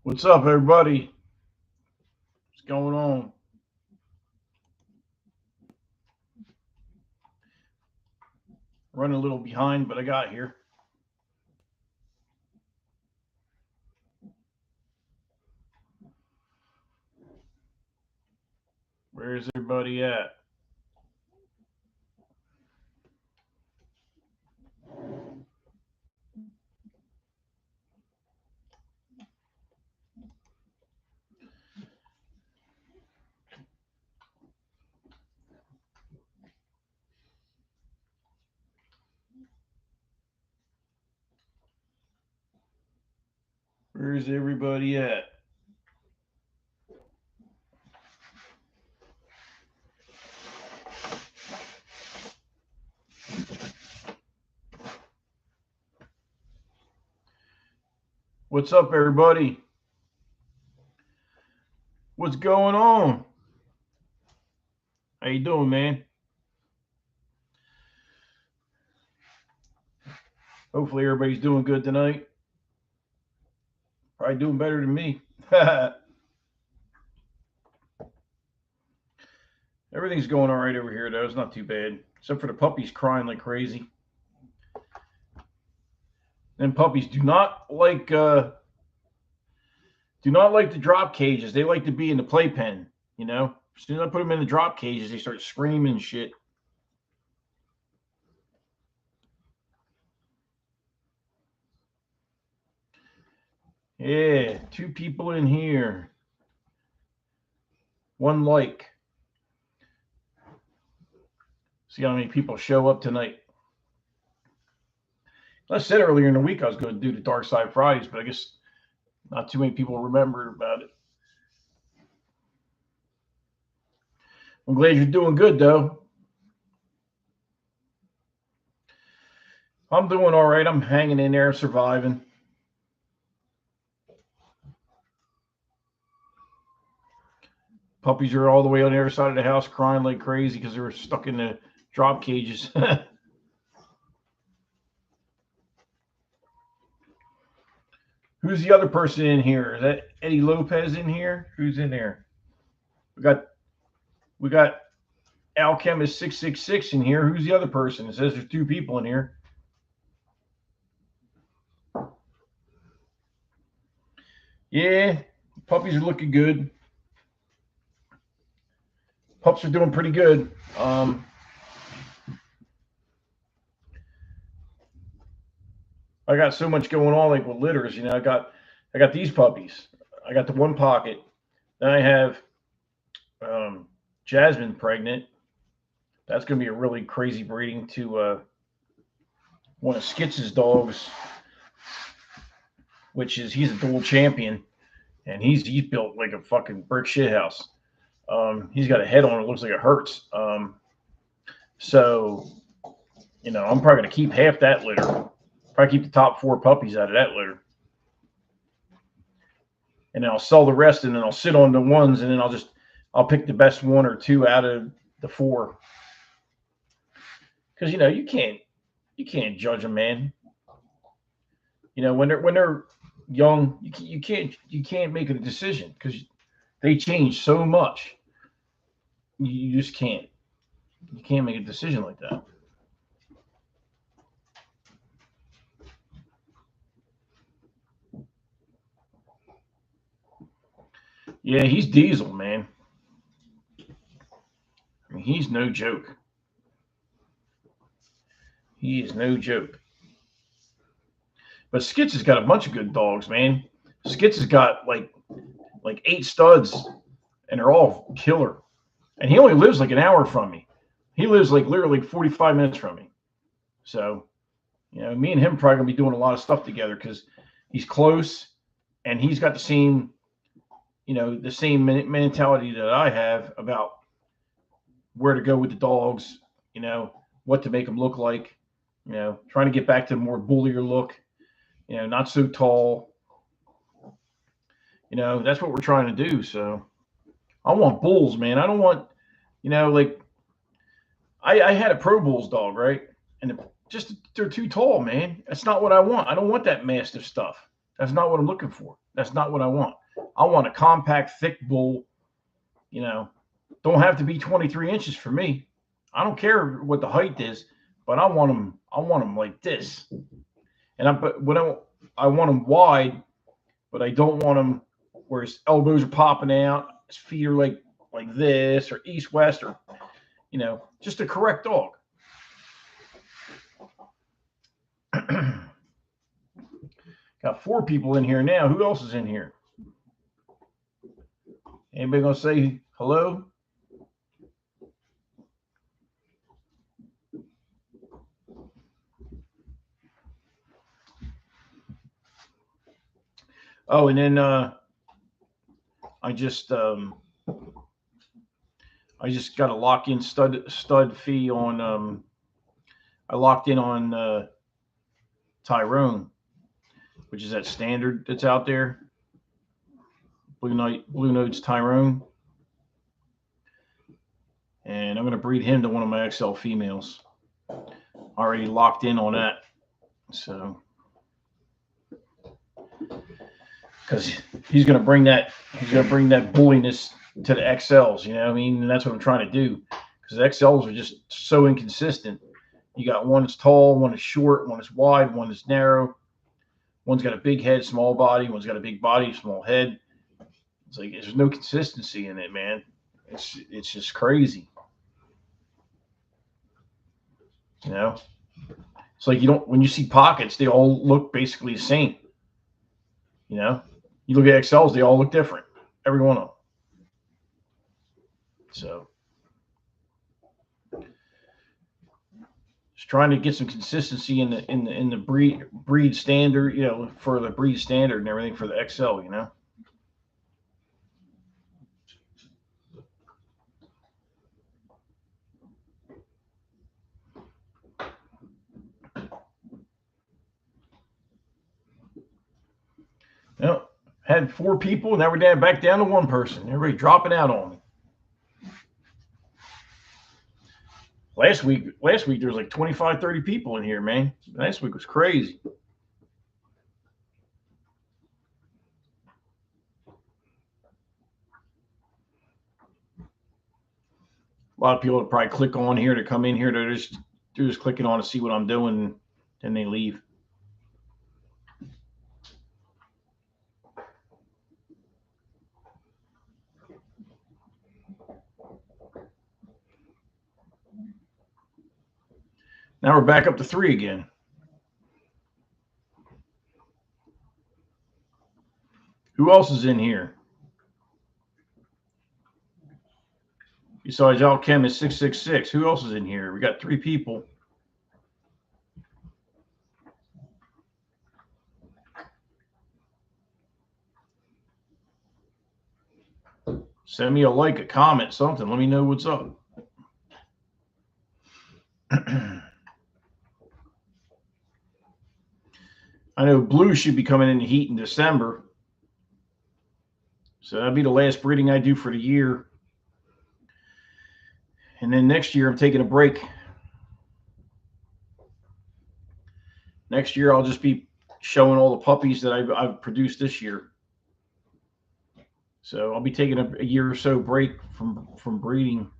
What's up, everybody? What's going on? Running a little behind, but I got here. Where's everybody at? Where's everybody at? What's up, everybody? What's going on? How you doing, man? Hopefully, everybody's doing good tonight. Probably doing better than me. Everything's going all right over here, though. It's not too bad, except for the puppies crying like crazy. And puppies do not like the drop cages. They like to be in the playpen. As soon as I put them in the drop cages, they start screaming and shit. Yeah, two people in here. One like. See how many people show up tonight. I said earlier in the week I was going to do the Dark Side Fridays, but I guess not too many people remember about it. I'm glad you're doing good, though. I'm doing all right. I'm hanging in there, surviving. Puppies are all the way on the other side of the house crying like crazy because they were stuck in the drop cages. Who's the other person in here? Is that Eddie Lopez in here? Who's in there? We got Alchemist 666 in here. Who's the other person? It says there's two people in here. Yeah, puppies are looking good. Pups are doing pretty good. I got so much going on, like with litters. I got these puppies. I got the one pocket. Then I have Jasmine pregnant. That's going to be a really crazy breeding to one of Skitz's dogs, he's a dual champion, and he's built like a fucking brick shit house. He's got a head on it looks like it hurts. So I'm probably gonna keep half that litter. Probably keep the top four puppies out of that litter, and then I'll sell the rest, and then I'll sit on the ones, and then I'll pick the best one or two out of the four. Because you can't judge a man. When they're young, you can't make a decision because they change so much. You just can't. You can't make a decision like that. Yeah, he's Diesel, man. I mean, he's no joke. He is no joke. But Skitz has got a bunch of good dogs, man. Skitz has got like 8 studs, and they're all killer. And he only lives like an hour from me. He lives like literally 45 minutes from me. So, me and him probably gonna be doing a lot of stuff together because he's close, and he's got the same mentality that I have about where to go with the dogs, what to make them look like, trying to get back to a more bullier look, not so tall. That's what we're trying to do. So I want bulls, man. I don't want, like I had a Pro Bulls dog, right? And just they're too tall, man. That's not what I want. I don't want that mastiff stuff. That's not what I'm looking for. That's not what I want. I want a compact, thick bull. Don't have to be 23 inches for me. I don't care what the height is, but I want them. I want them like this. And I want them wide, but I don't want them where his elbows are popping out, his feet are like this or east west or just a correct dog. Got 4 people in here now. Who else is in here? Anybody gonna say hello? Oh, and then I just got a lock-in stud fee on. I locked in on Tyrone, which is that standard that's out there. Blue Notes Tyrone, and I'm going to breed him to one of my XL females. Already locked in on that, so because he's going to bring that bulliness to the XLs. You know what I mean? And that's what I'm trying to do, because the XLs are just so inconsistent. You got one that's tall, one is short, one is wide, one is narrow. One's got a big head, small body. One's got a big body, small head. It's like there's no consistency in it, man. It's just crazy. It's like when you see pockets, they all look basically the same. You look at XLs, they all look different, every one of them. So just trying to get some consistency in the breed standard, for the breed standard and everything for the XL, Had 4 people, now we're back down to 1 person. Everybody dropping out on me. Last week there was like 25, 30 people in here, man. Last week was crazy. A lot of people would probably click on here to come in here. They're just clicking on to see what I'm doing, and they leave. Now we're back up to 3 again. Who else is in here? Besides Alchemist 666, who else is in here? We got 3 people. Send me a like, a comment, something. Let me know what's up. I know Blue should be coming in the heat in December. So that'll be the last breeding I do for the year. And then next year I'm taking a break. Next year I'll just be showing all the puppies that I've produced this year. So I'll be taking a year or so break from breeding.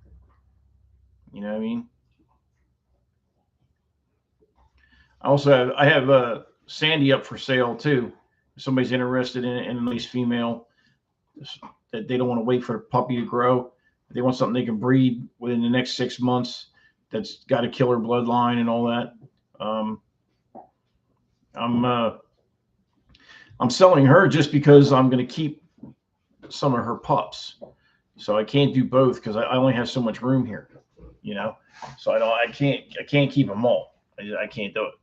You know what I mean? I have Sandy up for sale too. If somebody's interested in a nice female that they don't want to wait for the puppy to grow, they want something they can breed within the next 6 months that's got a killer bloodline and all that. I'm selling her just because I'm going to keep some of her pups. So I can't do both because I only have so much room here, So I can't keep them all. I can't do it.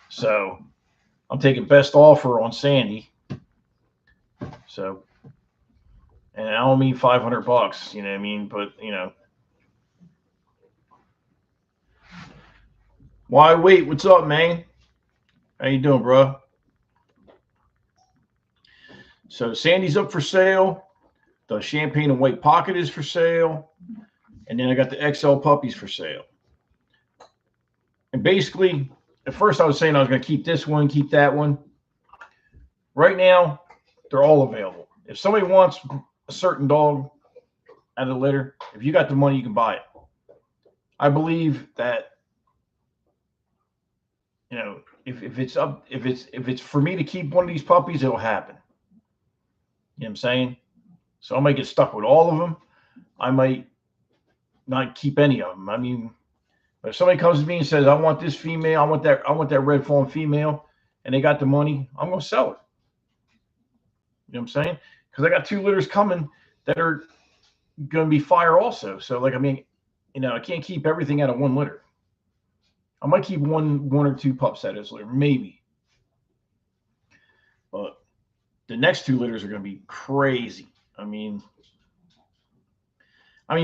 So I'm taking best offer on Sandy. So, and I don't mean $500, you know what I mean? But, why wait? What's up, man? How you doing, bro? So Sandy's up for sale. The Champagne and White Pocket is for sale. And then I got the XL puppies for sale. And basically, at first I was saying I was going to keep this one, keep that one. Right now, they're all available. If somebody wants a certain dog out of the litter, if you got the money, you can buy it. I believe that, if it's for me to keep one of these puppies, it'll happen. You know what I'm saying? So I might get stuck with all of them. I might not keep any of them. I mean, if somebody comes to me and says, I want this female, I want that red fawn female, and they got the money, I'm gonna sell it. You know what I'm saying? Because I got 2 litters coming that are gonna be fire also. So I can't keep everything out of 1 litter. I might keep one or 2 pups out of this litter, maybe. But the next 2 litters are gonna be crazy. I mean,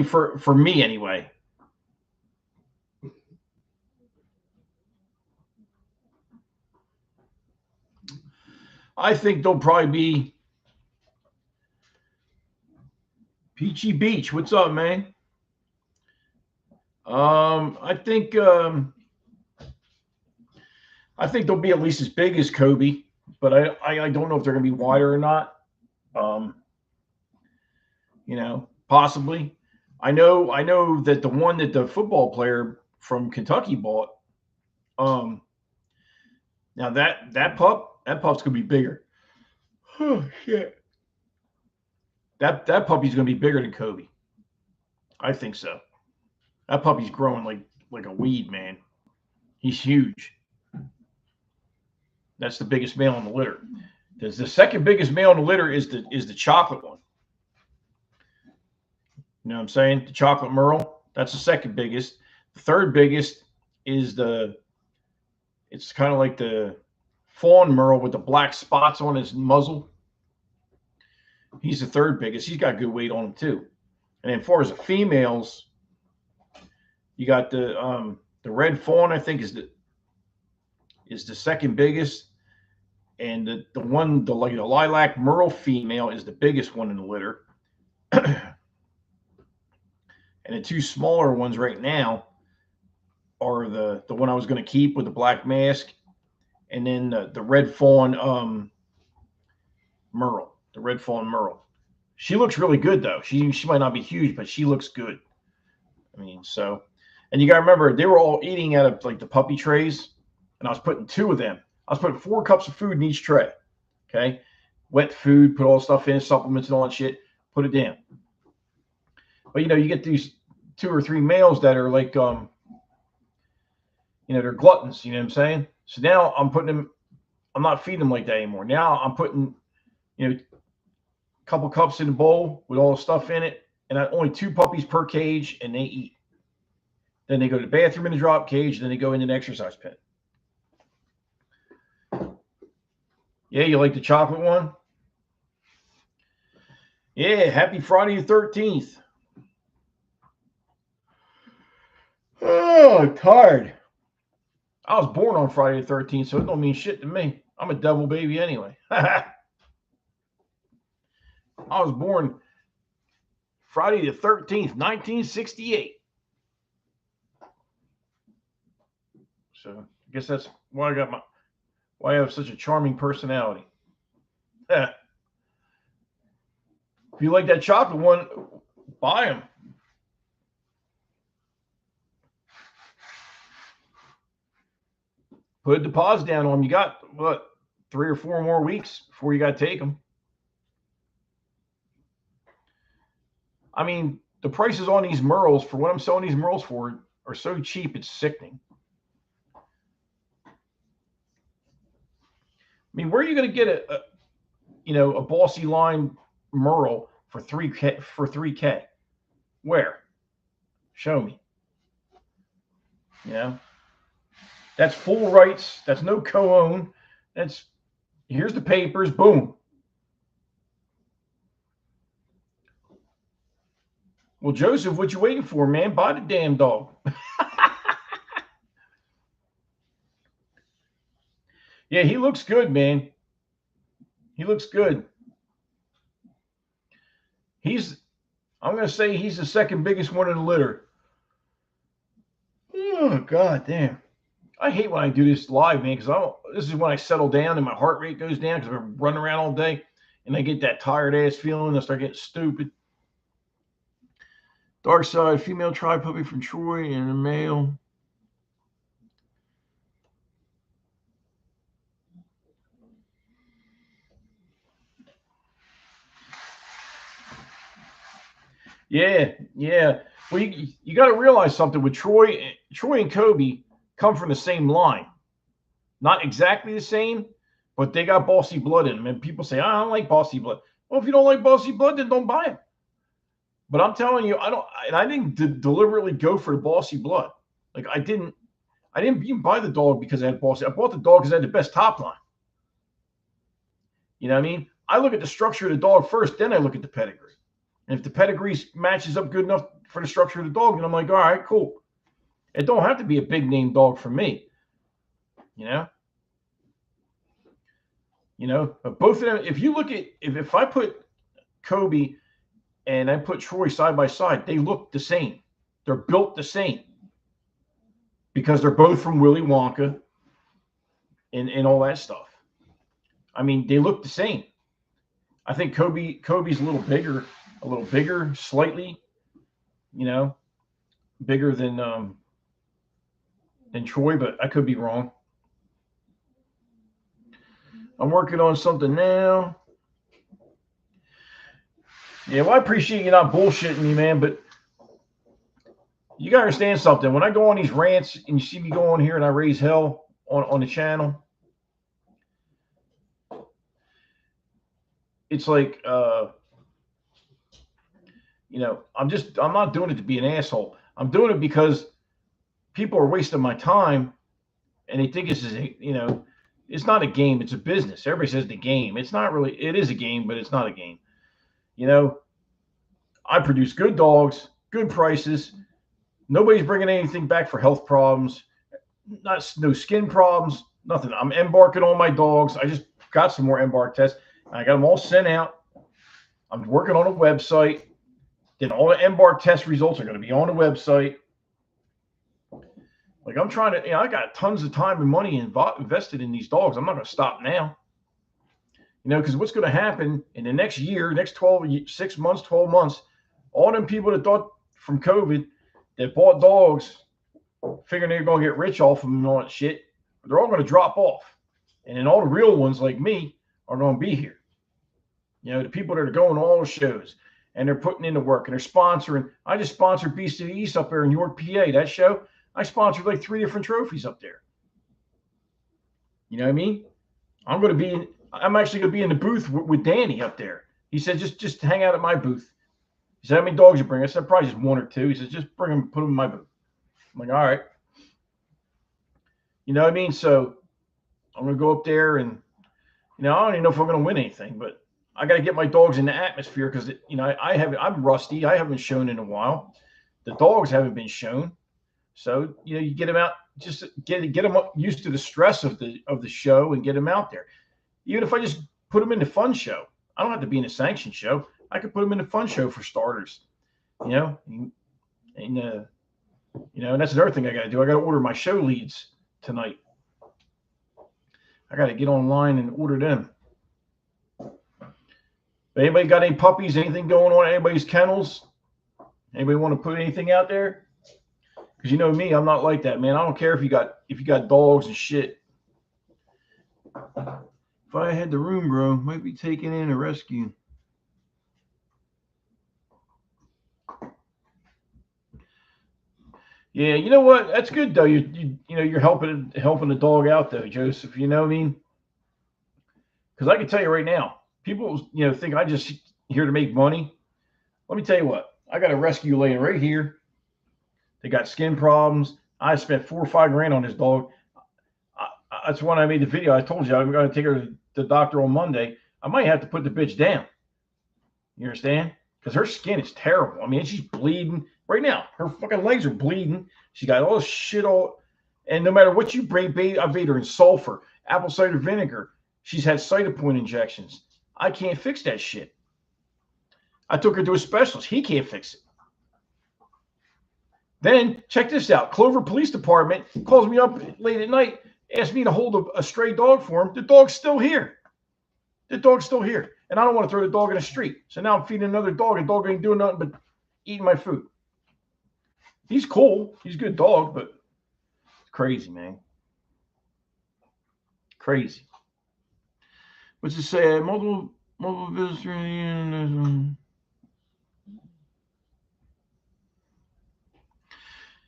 for me anyway. I think they'll probably be Peachy Beach. What's up, man? I think they'll be at least as big as Kobe, but I don't know if they're gonna be wider or not. Possibly. I know that the one that the football player from Kentucky bought. Now that pup's gonna be bigger. Oh shit. That puppy's gonna be bigger than Kobe. I think so. That puppy's growing like a weed, man. He's huge. That's the biggest male in the litter. The second biggest male in the litter is the chocolate one. You know what I'm saying? The chocolate Merle. That's the second biggest. The third biggest is it's kind of like the fawn Merle with the black spots on his muzzle. He's the third biggest. He's got good weight on him too. And then as far as the females, you got the red fawn, I think, is the second biggest. And the lilac Merle female is the biggest one in the litter. And the 2 smaller ones right now are the one I was going to keep with the black mask, and then the red fawn Merle, the red fawn Merle. She looks really good though. She might not be huge, but she looks good. I mean, so, and you got to remember, they were all eating out of like the puppy trays, and I was putting 2 of them. I was putting 4 cups of food in each tray. Okay, wet food, put all the stuff in, supplements and all that shit, put it down. But you get these 2 or 3 males that are like, they're gluttons. You know what I'm saying? So now I'm not feeding them like that anymore. Now I'm putting, a couple cups in the bowl with all the stuff in it, and only 2 puppies per cage, and they eat. Then they go to the bathroom in the drop cage. Then they go into an exercise pen. Yeah, you like the chocolate one? Yeah, happy Friday the 13th. Oh, I'm tired. I was born on Friday the 13th, so it don't mean shit to me. I'm a devil baby anyway. I was born Friday the 13th, 1968. So I guess that's why I have such a charming personality. If you like that chocolate one, buy them. Put a deposit down on them. You got, 3 or 4 more weeks before you got to take them. I mean, the prices on these Merles, for what I'm selling these Merles for, are so cheap, it's sickening. I mean, where are you going to get a bossy line Merle for $3K? Where? Show me. That's full rights. That's no co-own. Here's the papers. Boom. Well, Joseph, what you waiting for, man? Buy the damn dog. Yeah, he looks good, man. He looks good. I'm going to say he's the second biggest one in the litter. Oh, God damn. I hate when I do this live, man, because this is when I settle down and my heart rate goes down because I'm running around all day, and I get that tired ass feeling. I start getting stupid. Dark side, female tribe puppy from Troy and a male. Yeah, yeah. Well, you got to realize something with Troy. Troy and Kobe come from the same line. Not exactly the same, but they got bossy blood in them. And people say, I don't like bossy blood. Well, if you don't like bossy blood, then don't buy them. But I'm telling you, I don't. And I didn't deliberately go for the bossy blood. Like I didn't even buy the dog because I had bossy. I bought the dog because I had the best top line. You know what I mean? I look at the structure of the dog first, then I look at the pedigree. And if the pedigree matches up good enough for the structure of the dog, then I'm like, all right, cool. It don't have to be a big name dog for me. You know? But both of them, if you look at if I put Kobe and I put Troy side by side, they look the same. They're built the same. Because they're both from Willy Wonka and all that stuff. I mean, they look the same. I think Kobe's a little bigger, slightly, bigger than Troy, but I could be wrong. I'm working on something now. Yeah, well, I appreciate you not bullshitting me, man, but you gotta understand something. When I go on these rants and you see me go on here and I raise hell on the channel, it's like I'm not doing it to be an asshole. I'm doing it because people are wasting my time and they think it's not a game, it's a business. Everybody says the game. It's not really, it is a game, but it's not a game. I produce good dogs, good prices. Nobody's bringing anything back for health problems, no skin problems, nothing. I'm embarking on my dogs. I just got some more embark tests. I got them all sent out. I'm working on a website. Then all the embark test results are going to be on the website. Like I'm trying to, I got tons of time and money invested in these dogs. I'm not going to stop now. Because what's going to happen in the next year, next 6 months, 12 months, all them people that thought from COVID that bought dogs, figuring they're going to get rich off of them and all that shit, they're all going to drop off. And then all the real ones like me are going to be here. The people that are going to all the shows and they're putting in the work and they're sponsoring. I just sponsored Beast of the East up there in York, PA. That show, I sponsored like 3 different trophies up there. You know what I mean? I'm actually going to be in the booth with Danny up there. He said, just hang out at my booth. He said, how many dogs you bring? I said, probably just 1 or 2. He said, just bring them, put them in my booth. I'm like, all right. You know what I mean? So I'm going to go up there and, I don't even know if I'm going to win anything, but I got to get my dogs in the atmosphere because, I'm rusty. I haven't shown in a while. The dogs haven't been shown. So, you get them out, just get them used to the stress of the show and get them out there. Even if I just put them in the fun show, I don't have to be in a sanctioned show. I could put them in the fun show for starters, and that's another thing I got to do. I got to order my show leads tonight. I got to get online and order them. Anybody got any puppies? Anything going on? Anybody's kennels? Anybody want to put anything out there? Because me, I'm not like that, man. I don't care if you got dogs and shit. If I had the room, bro, might be taken in a rescue. Yeah, you know what? That's good though. You're helping the dog out though, Joseph. You know what I mean? Because I can tell you right now, people think I just here to make money. Let me tell you what. I got a rescue laying right here. They got skin problems. I spent $4 or $5 grand on this dog. That's when I made the video. I told you I'm going to take her to the doctor on Monday. I might have to put the bitch down. You understand? Because her skin is terrible. I mean, she's bleeding right now. Her fucking legs are bleeding. She got all this shit and no matter what you bring, I bathe her in sulfur, apple cider vinegar. She's had cytopoint injections. I can't fix that shit. I took her to a specialist. He can't fix it. Then check this out. Clover Police Department calls me up late at night, asks me to hold a stray dog for him. The dog's still here. The dog's still here. And I don't want to throw the dog in the street. So now I'm feeding another dog. A dog ain't doing nothing but eating my food. He's cool. He's a good dog, but it's crazy, man. Crazy. What's it say? Multiple visitors.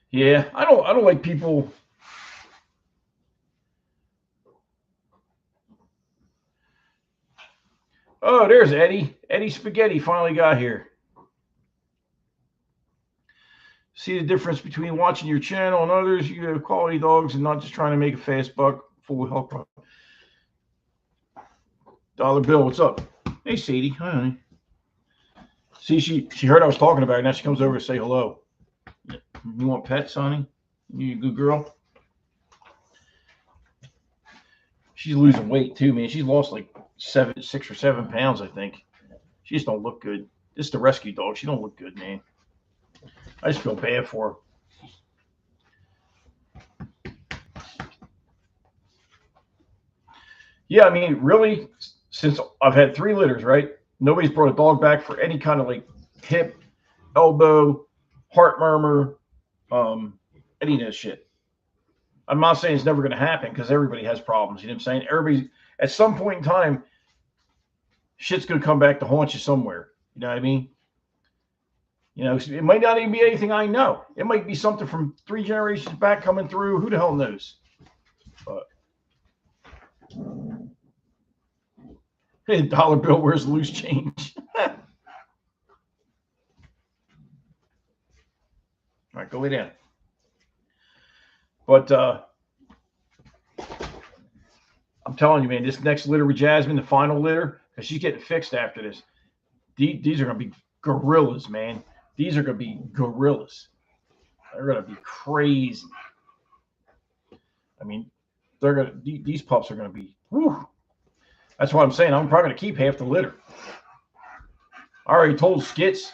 Yeah, I don't like people. Oh, there's Eddie. Eddie Spaghetti finally got here. See the difference between watching your channel and others. You have quality dogs and not just trying to make a fast buck full of health problems. Dollar Bill, what's up? Hey, Sadie. Hi, honey. See, she heard I was talking about it. Now she comes over to say hello. You want pets, honey? You a good girl? She's losing weight too, man. She's lost like 6 or 7 pounds, I think. She just don't look good. This is the rescue dog. She don't look good, man. I just feel bad for her. Yeah, I mean, really, since I've had 3 litters, right? Nobody's brought a dog back for any kind of like hip, elbow, heart murmur, any of that shit. I'm not saying it's never going to happen because everybody has problems. You know what I'm saying? Everybody, at some point in time, shit's going to come back to haunt you somewhere. You know what I mean? You know, it might not even be anything I know. It might be something from 3 generations back coming through. Who the hell knows? But hey, dollar bill, where's the loose change? All right, go lay down. But I'm telling you, man, this next litter with Jasmine, the final litter, because she's getting fixed after this. These are going to be gorillas, man. These are going to be gorillas. They're going to be crazy. I mean, these pups are going to be, whew. That's what I'm saying. I'm probably going to keep half the litter. I already told Skits.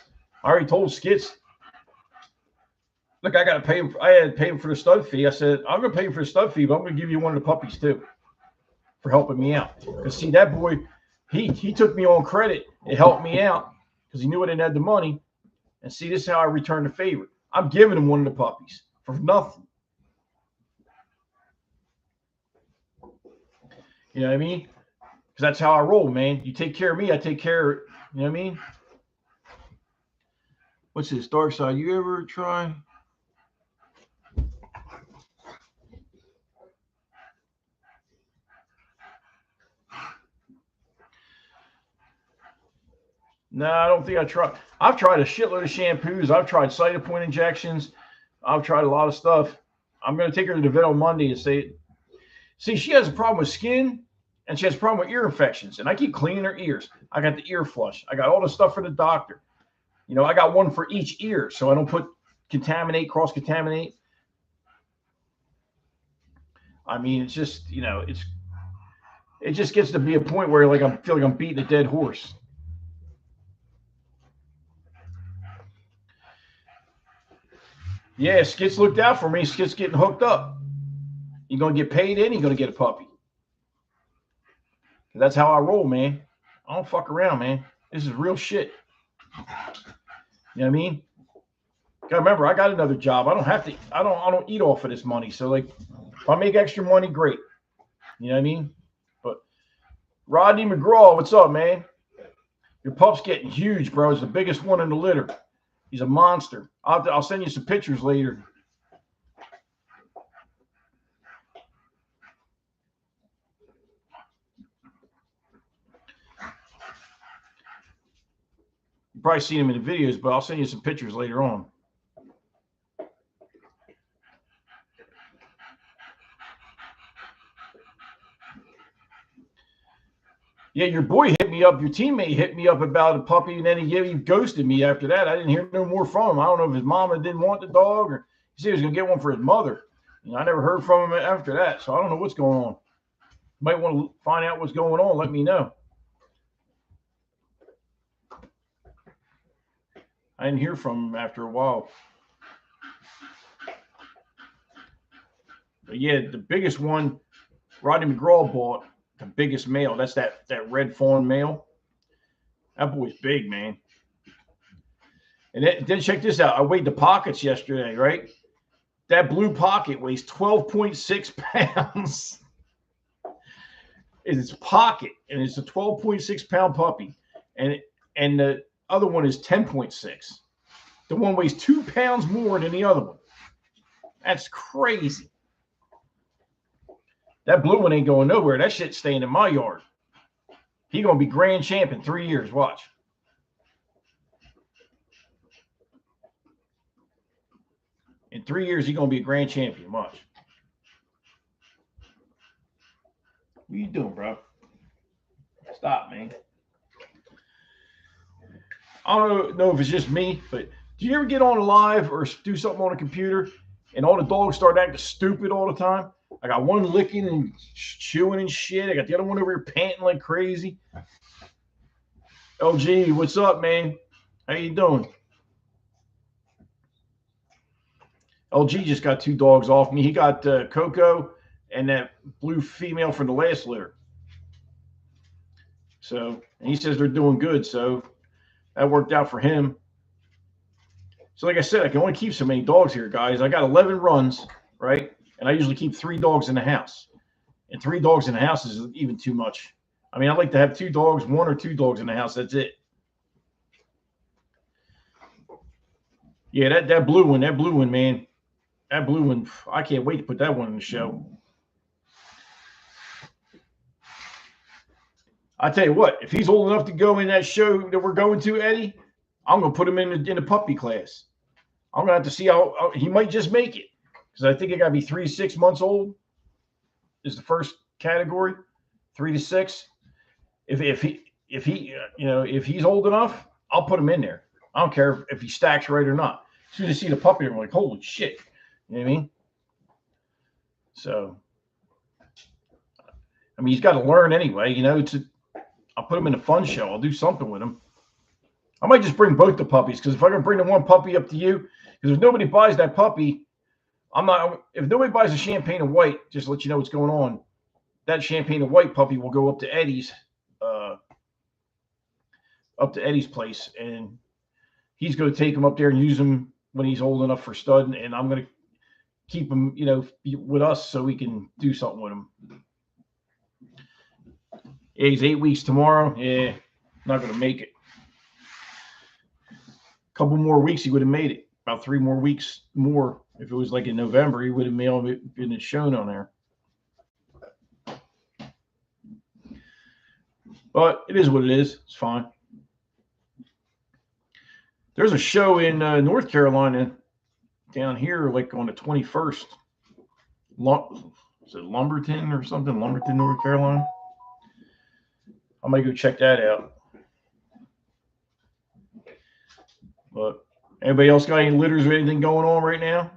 Look, I got to pay him. I had to pay him for the stud fee. I said, I'm going to pay him for the stud fee, but I'm going to give you one of the puppies too for helping me out. Because see, that boy, he took me on credit. It helped me out because he knew I didn't have the money. And see, this is how I return the favor. I'm giving him one of the puppies for nothing. You know what I mean? Because that's how I roll, man. You take care of me, I take care of, you know what I mean? What's this, Dark Side? You ever try? No, I don't think I tried. I've tried a shitload of shampoos. I've tried Cytopoint injections. I've tried a lot of stuff. I'm going to take her to the vet on Monday and say, see, she has a problem with skin and she has a problem with ear infections. And I keep cleaning her ears. I got the ear flush. I got all the stuff for the doctor. You know, I got one for each ear so I don't cross-contaminate. I mean, it's just, you know, it just gets to be a point where like I feel like I'm beating a dead horse. Yeah, Skits looked out for me. Skits getting hooked up. You're going to get paid in, you're going to get a puppy. That's how I roll, man. I don't fuck around, man. This is real shit. You know what I mean? Gotta remember, I got another job. I don't eat off of this money. So like if I make extra money, great. You know what I mean? But Rodney McGraw, what's up, man? Your pup's getting huge, bro. It's the biggest one in the litter. He's a monster. I'll send you some pictures later. You've probably seen him in the videos, but I'll send you some pictures later on. Yeah, your boy hit me up. Your teammate hit me up about a puppy, and then he ghosted me after that. I didn't hear no more from him. I don't know if his mama didn't want the dog or he said he was going to get one for his mother. You know, I never heard from him after that, so I don't know what's going on. You might want to find out what's going on. Let me know. I didn't hear from him after a while. But yeah, the biggest one Rodney McGraw bought, the biggest male. That's that red fawn male. That boy's big, man. And then check this out. I weighed the pockets yesterday, right? That blue pocket weighs 12.6 pounds. It's pocket, and it's a 12.6 pound puppy. And the other one is 10.6. The one weighs 2 pounds more than the other one. That's crazy. That blue one ain't going nowhere. That shit's staying in my yard. He gonna be grand champ in 3 years. Watch. In 3 years, he's gonna be a grand champion. Watch. What you doing, bro? Stop, man. I don't know if it's just me, but do you ever get on live or do something on a computer and all the dogs start acting stupid all the time? I got one licking and chewing and shit. I got the other one over here panting like crazy. LG, what's up, man? How you doing? LG just got 2 dogs off me. He got Coco and that blue female from the last litter. So, and he says they're doing good. So that worked out for him. So like I said, I can only keep so many dogs here, guys. I got 11 runs, right? And I usually keep 3 dogs in the house. And 3 dogs in the house is even too much. I mean, I like to have 2 dogs, 1 or 2 dogs in the house. That's it. Yeah, that blue one, man. That blue one, I can't wait to put that one in the show. I tell you what, if he's old enough to go in that show that we're going to, Eddie, I'm going to put him in the puppy class. I'm going to have to see how he might just make it, because I think it got to be 3 to 6 months old is the first category, 3 to 6. If he's old enough, I'll put him in there. I don't care if he stacks right or not. As soon as I see the puppy, I'm like, holy shit. You know what I mean? So, I mean, he's got to learn anyway. I'll put him in a fun show. I'll do something with him. I might just bring both the puppies, because if I can bring the one puppy up to you, because if nobody buys that puppy, if nobody buys a champagne and white, just to let you know what's going on, that champagne and white puppy will go up to Eddie's place, and he's going to take him up there and use him when he's old enough for stud, and I'm going to keep him, with us so we can do something with him. Yeah, he's 8 weeks tomorrow. Yeah, not going to make it. A couple more weeks, he would have made it. About 3 more weeks more. If it was like in November, he would have been shown on there. But it is what it is. It's fine. There's a show in North Carolina down here, like on the 21st. Is it Lumberton or something? Lumberton, North Carolina. I might go check that out. But anybody else got any litters or anything going on right now?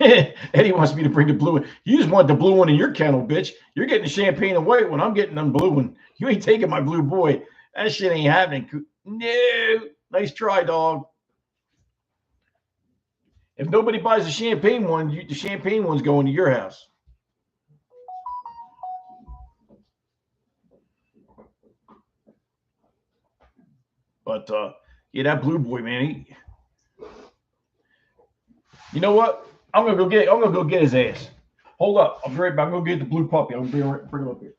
Eddie wants me to bring the blue one. You just want the blue one in your kennel, bitch. You're getting the champagne and white one. I'm getting them blue one. You ain't taking my blue boy. That shit ain't happening. No. Nice try, dog. If nobody buys the champagne one, the champagne one's going to your house. But yeah, that blue boy, man. You know what? I'm gonna go get his ass. Hold up. I'll be right back. I'm gonna get the blue puppy. I'm gonna bring him up here.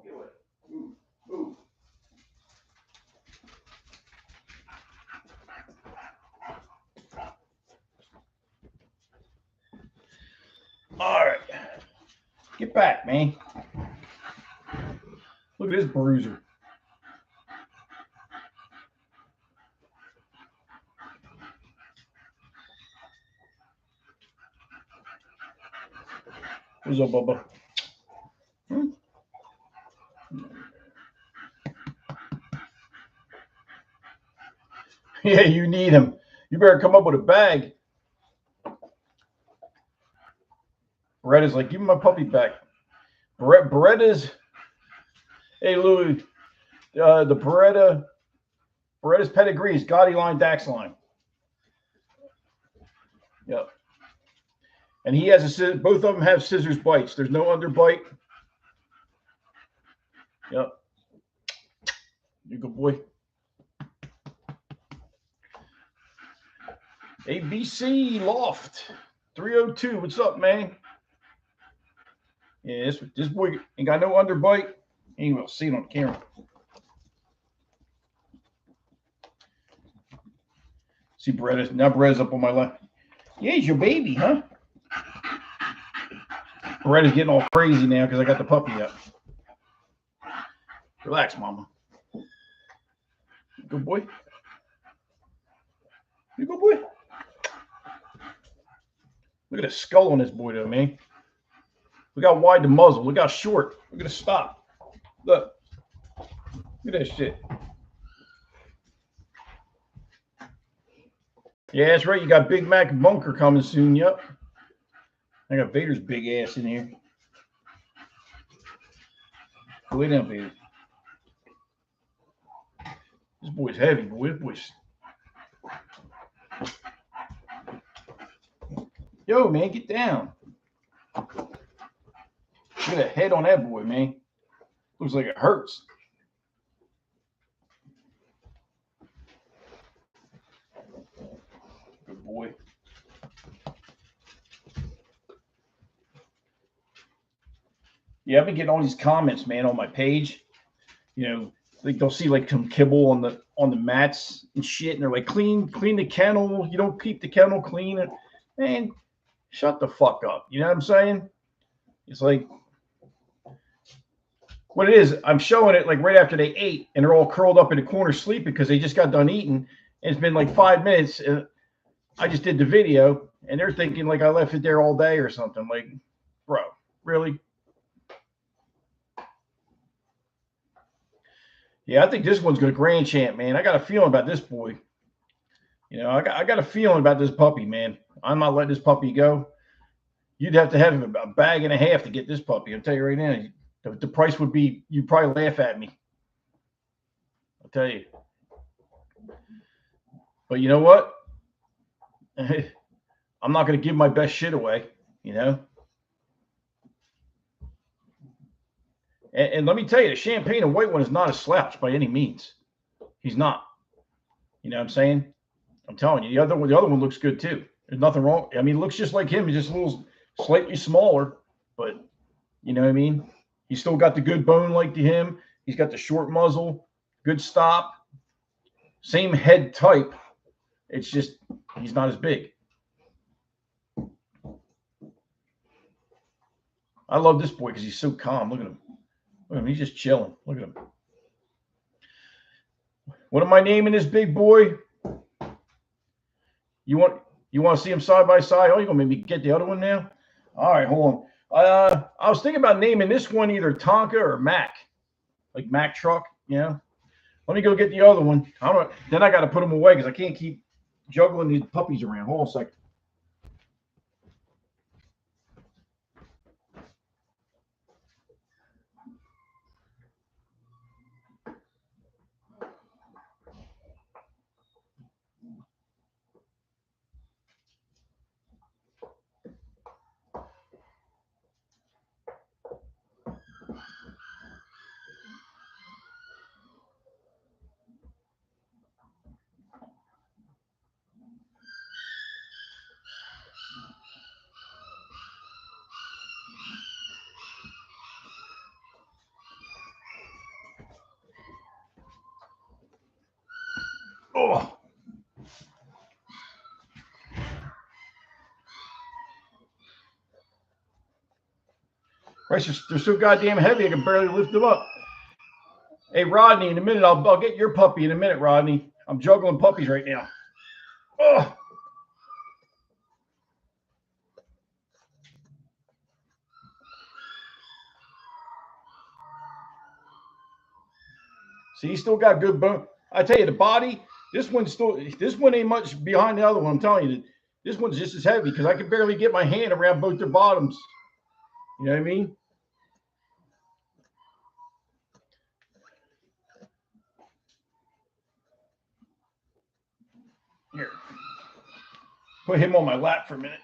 Get away. Ooh. All right. Get back, man. Look at this bruiser. What's up, Bubba? Hmm? Yeah, you need him. You better come up with a bag. Beretta's like, give me my puppy back. Beretta's, hey, Louis, the Beretta's pedigree is Gotti line, Dax line. Yep. And he has both of them have scissors bites. There's no underbite. Yep. You good boy. ABC Loft 302. What's up, man? Yeah, this boy ain't got no underbite. Ain't gonna see it on camera. See Beretta's up on my left. Yeah, he's your baby, huh? Beretta's getting all crazy now because I got the puppy up. Relax, mama. Good boy. You good boy. Look at the skull on this boy, though, man. Look how wide the muzzle. Look how short. Look at the stop. Look. Look at that shit. Yeah, that's right. You got Big Mac Bunker coming soon. Yep. I got Vader's big ass in here. Lay down, Vader. This boy's heavy, boy. This boy's. Yo, man, get down. Look at the head on that boy, man. Looks like it hurts. Good boy. Yeah, I've been getting all these comments, man, on my page. You know, like they'll see like some kibble on the mats and shit, and they're like, clean the kennel. You don't keep the kennel clean. And man, shut the fuck up. You know what I'm saying? It's like what it is. I'm showing it like right after they ate, and they're all curled up in the corner sleeping because they just got done eating. And it's been like 5 minutes. And I just did the video, and they're thinking like I left it there all day or something. Like, bro, really? Yeah, I think this one's going to grand champ, man. I got a feeling about this boy. You know, I got a feeling about this puppy, man. I'm not letting this puppy go. You'd have to have a bag and a half to get this puppy. I'll tell you right now. The price would be, you'd probably laugh at me. I'll tell you. But you know what? I'm not going to give my best shit away, you know? And let me tell you, the champagne and white one is not a slouch by any means. He's not. You know what I'm saying? I'm telling you, the other one looks good too. There's nothing wrong. I mean, it looks just like him. He's just a little slightly smaller, but you know what I mean? He's still got the good bone like to him. He's got the short muzzle, good stop, same head type. It's just he's not as big. I love this boy because he's so calm. Look at him. Look at him. He's just chilling. Look at him. What am I naming this big boy? You want to see them side by side? Oh, you're gonna make me get the other one now? All right, hold on. I was thinking about naming this one either Tonka or Mac, like Mac truck. You know. Let me go get the other one. Then I got to put them away because I can't keep juggling these puppies around. Hold on a second. Oh. Right, they're so goddamn heavy I can barely lift them up. Hey, Rodney, in a minute, I'll get your puppy in a minute, Rodney. I'm juggling puppies right now. Oh. See, he's still got good bone. I tell you, the body, this one ain't much behind the other one. I'm telling you, this one's just as heavy because I can barely get my hand around both their bottoms. You know what I mean? Here, put him on my lap for a minute.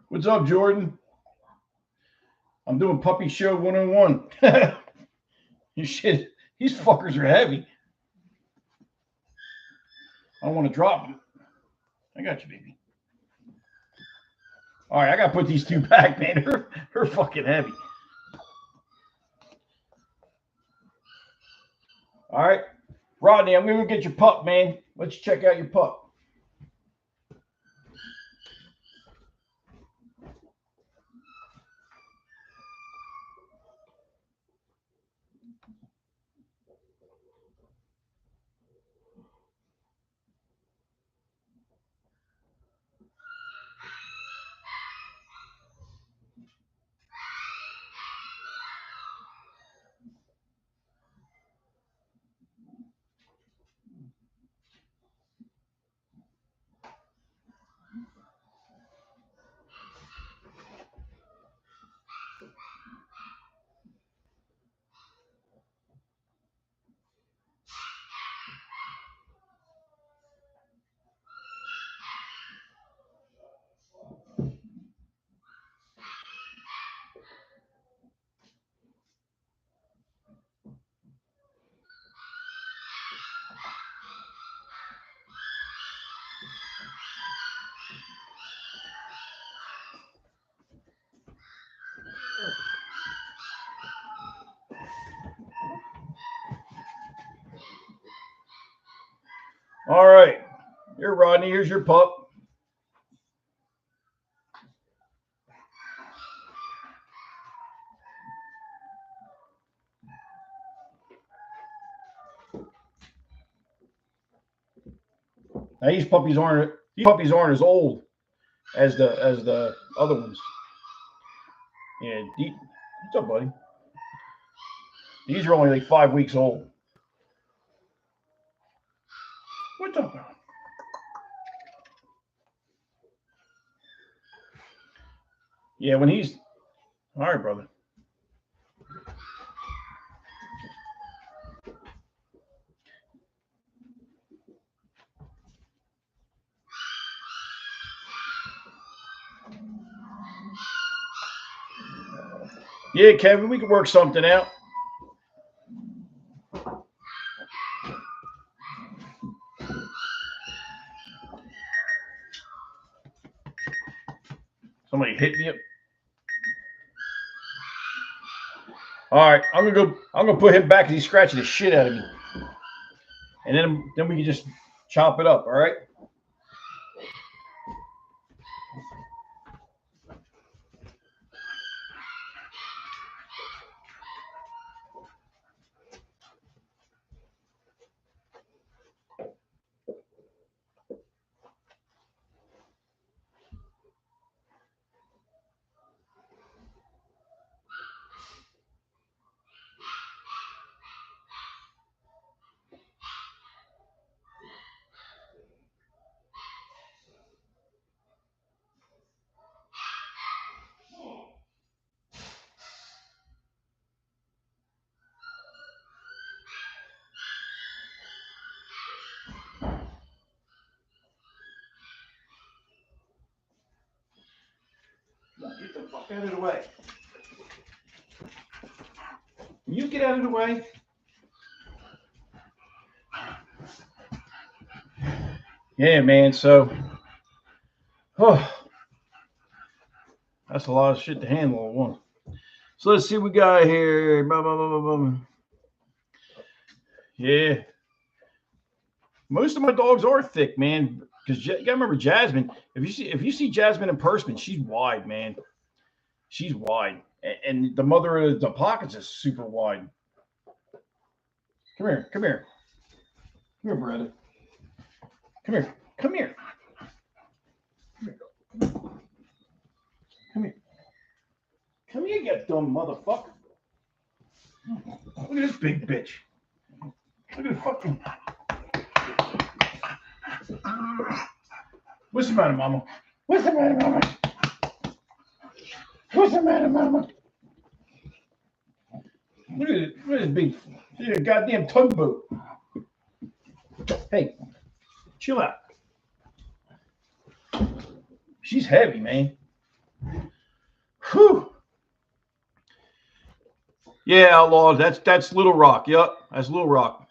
What's up, Jordan? I'm doing Puppy Show 101. You shit, these fuckers are heavy. I don't want to drop them. I got you, baby. All right, I got to put these two back, man. They're fucking heavy. All right, Rodney, I'm going to go get your pup, man. Let's check out your pup. All right. Here, Rodney. Here's your pup. Now these puppies aren't as old as the other ones. Yeah. What's up, buddy? These are only like 5 weeks old. What's up? Yeah, when he's all right, brother. Yeah, Kevin, we can work something out. Somebody hit me up. All right, I'm gonna put him back because he's scratching the shit out of me. And then we can just chop it up, all right? Get the fuck out of the way. You get out of the way. Yeah, man. So, that's a lot of shit to handle at once. So let's see what we got here. Yeah, most of my dogs are thick, man. Because you gotta remember Jasmine. If you see Jasmine in person, she's wide, man. She's wide, and the mother of the pockets is super wide. Come here, Beretta. Come here, Come here. Come here. Come here, you dumb motherfucker. Look at this big bitch. Look at the fucking. What's the matter, Mama? What's the matter, Mama? What's the matter, Mama? Look at it. Look at this big. Look at a goddamn tugboat. Hey, chill out. She's heavy, man. Whew. Yeah, Outlaw. That's Little Rock. Yep, that's Little Rock.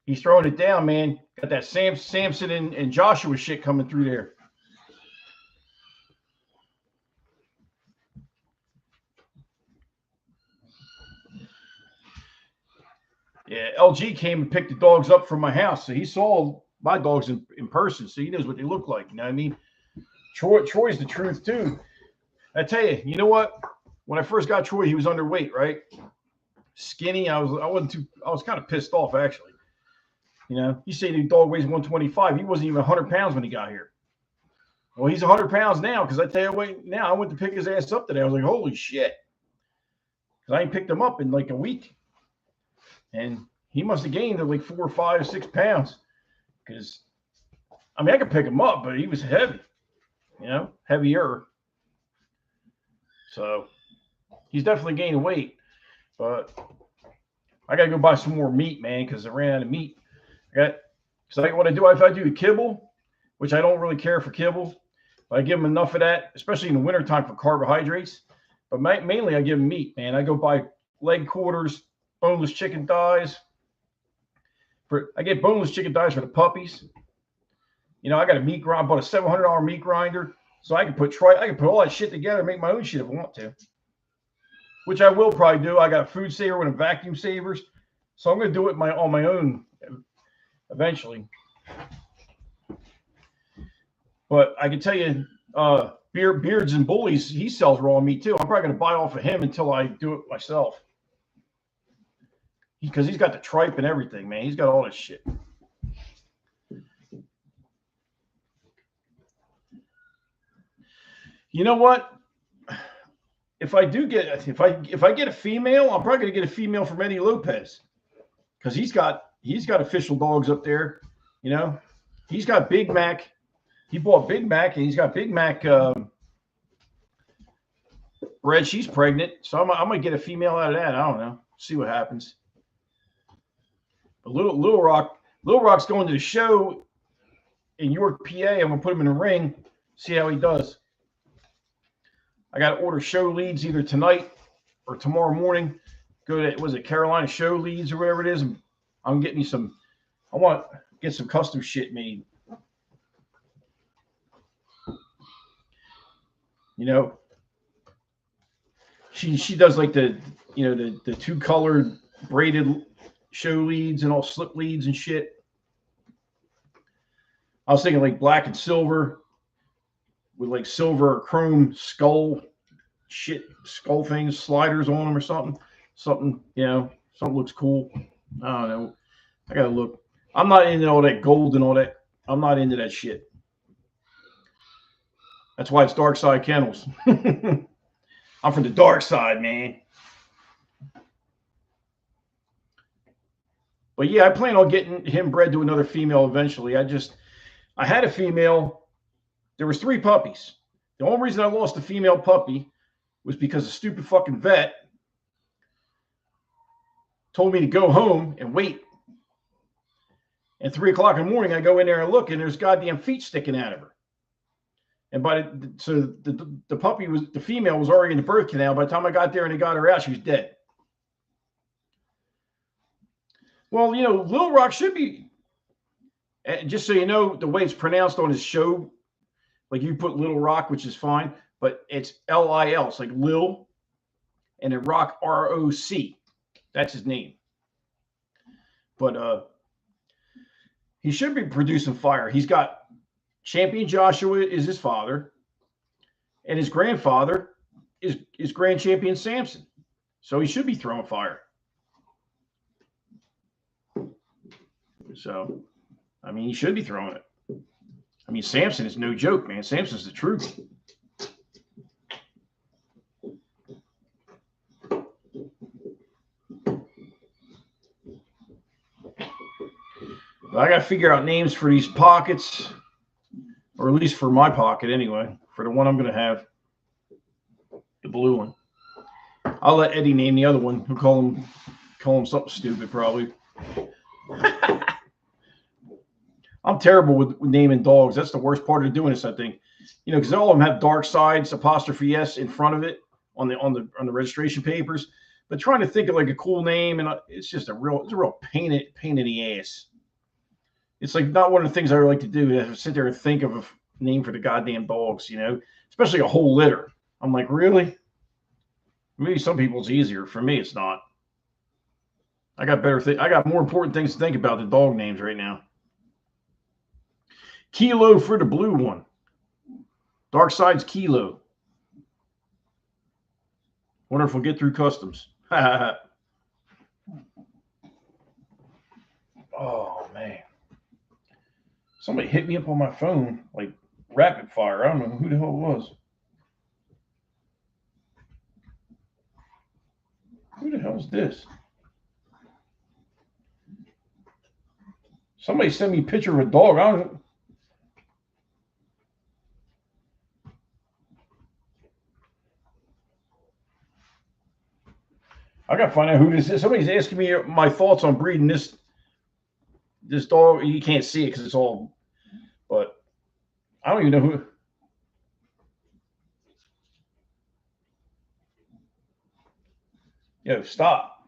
He's throwing it down, man. Got that Samson and Joshua shit coming through there. Yeah, LG came and picked the dogs up from my house, so he saw my dogs in person, so he knows what they look like. You know what I mean? Troy's the truth too. I tell you, you know what? When I first got Troy, he was underweight, right? Skinny. I was kind of pissed off actually. You know, you say the dog weighs 125. He wasn't even 100 pounds when he got here. Well, he's 100 pounds now because I tell you what, now I went to pick his ass up today. I was like, holy shit. Because I ain't picked him up in like a week. And he must have gained like 4, 5, 6 pounds. Because, I mean, I could pick him up, but he was heavy. You know, heavier. So, he's definitely gaining weight. But I got to go buy some more meat, man, because I ran out of meat. Because what I do, if I do the kibble, which I don't really care for kibble, but I give them enough of that, especially in the wintertime for carbohydrates. But mainly I give them meat, man. I go buy leg quarters, boneless chicken thighs. I get boneless chicken thighs for the puppies. You know, I got a meat grinder, bought a $700 meat grinder, so I can put all that shit together and make my own shit if I want to. Which I will probably do. I got a food saver and a vacuum savers, so I'm going to do it on my own eventually. But I can tell you, Beards and Bullies, he sells raw meat too. I'm probably going to buy off of him until I do it myself. Because he's got the tripe and everything, man. He's got all this shit. You know what? If I get a female, I'm probably going to get a female from Eddie Lopez. Because he's got official dogs up there. You know, he's got Big Mac. He bought Big Mac, and he's got Big Mac bred. She's pregnant, so I'm gonna get a female out of that. I don't know. See what happens. But Little Rock's going to the show in York, PA. I'm gonna put him in a ring. See how he does. I got to order show leads either tonight or tomorrow morning. Go to Carolina Show Leads or whatever it is. I'm getting me some. I want to get some custom shit made. You know, she does like the 2-colored braided show leads and all slip leads and shit. I was thinking like black and silver with like silver or chrome skull things, sliders on them or something. Something looks cool. I don't know. I gotta look. I'm not into all that gold and all that. I'm not into that shit. That's why it's Dark Side Kennels. I'm from the dark side, man. But yeah, I plan on getting him bred to another female eventually. I had a female. There was 3 puppies. The only reason I lost the female puppy was because the stupid fucking vet told me to go home and wait. At 3 o'clock in the morning, I go in there and look, and there's goddamn feet sticking out of her. And the puppy the female was already in the birth canal. By the time I got there and they got her out, she was dead. Well, you know, Little Rock should be, just so you know, the way it's pronounced on his show, like you put Little Rock, which is fine, but it's Lil. It's like Lil, and then Rock, ROC. That's his name. But he should be producing fire. He's got Champion Joshua is his father, and his grandfather is Grand Champion Samson. So he should be throwing fire. So, I mean, he should be throwing it. I mean, Samson is no joke, man. Samson's the truth. But I got to figure out names for these pockets, or at least for my pocket anyway, for the one I'm going to have, the blue one. I'll let Eddie name the other one. He'll call him something stupid, probably. I'm terrible with naming dogs. That's the worst part of doing this, I think. You know, because all of them have dark sides, apostrophe S in front of it on the registration papers. But trying to think of like a cool name, and it's just a real pain in the ass. It's like not one of the things I like to do is sit there and think of a name for the goddamn dogs, you know, especially a whole litter. I'm like, really? Maybe some people it's easier. For me, it's not. I got more important things to think about than dog names right now. Kilo for the blue one. Dark side's Kilo. Wonder if we'll get through customs. Oh, man. Somebody hit me up on my phone, like rapid fire. I don't know who the hell it was. Who the hell is this? Somebody sent me a picture of a dog. I got to find out who this is. Somebody's asking me my thoughts on breeding this dog. You can't see it because it's all, but I don't even know who. Yo, stop.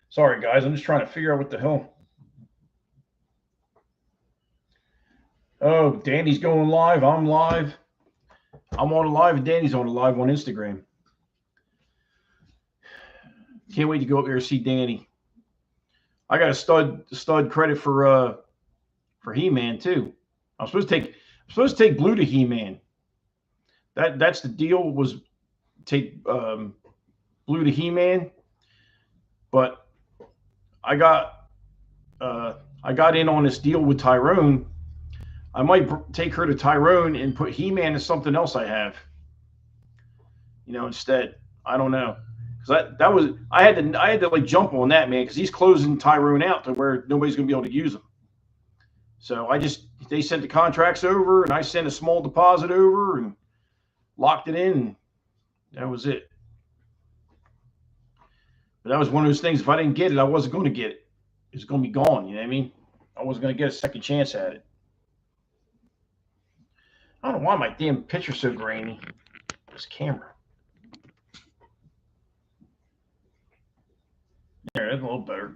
Sorry, guys. I'm just trying to figure out what the hell. Oh, Danny's going live. I'm live. I'm on live, and Danny's on live on Instagram. Can't wait to go up there and see Danny. I got a stud credit for He-Man too. I'm supposed to take Blue to He-Man. That's the deal, was take Blue to He-Man, but I got in on this deal with Tyrone. I might take her to Tyrone and put He-Man as something else I have, you know, instead. I don't know, because I had to like jump on that, man, because he's closing Tyrone out to where nobody's gonna be able to use him. So they sent the contracts over, and I sent a small deposit over and locked it in. And that was it. But that was one of those things. If I didn't get it, I wasn't going to get it. It was going to be gone. You know what I mean? I wasn't going to get a second chance at it. I don't know why my damn picture's so grainy. This camera. There, that's a little better.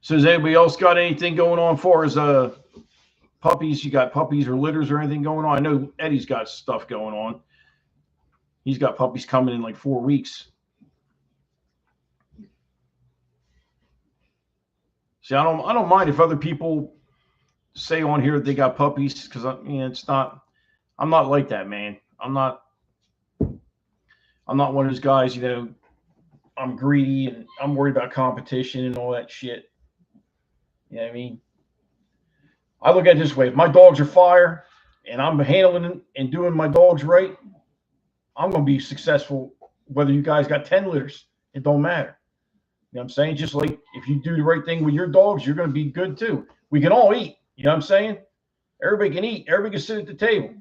So has anybody else got anything going on for as puppies? You got puppies or litters or anything going on? I know Eddie's got stuff going on. He's got puppies coming in like 4 weeks. See, I don't mind if other people say on here that they got puppies, because I'm not like that, man. I'm not one of those guys, you know. I'm greedy and I'm worried about competition and all that shit. You know what I mean? I look at it this way: if my dogs are fire and I'm handling and doing my dogs right, I'm going to be successful whether you guys got 10 litters. It don't matter. You know what I'm saying? Just like if you do the right thing with your dogs, you're going to be good too. We can all eat. You know what I'm saying? Everybody can eat. Everybody can sit at the table.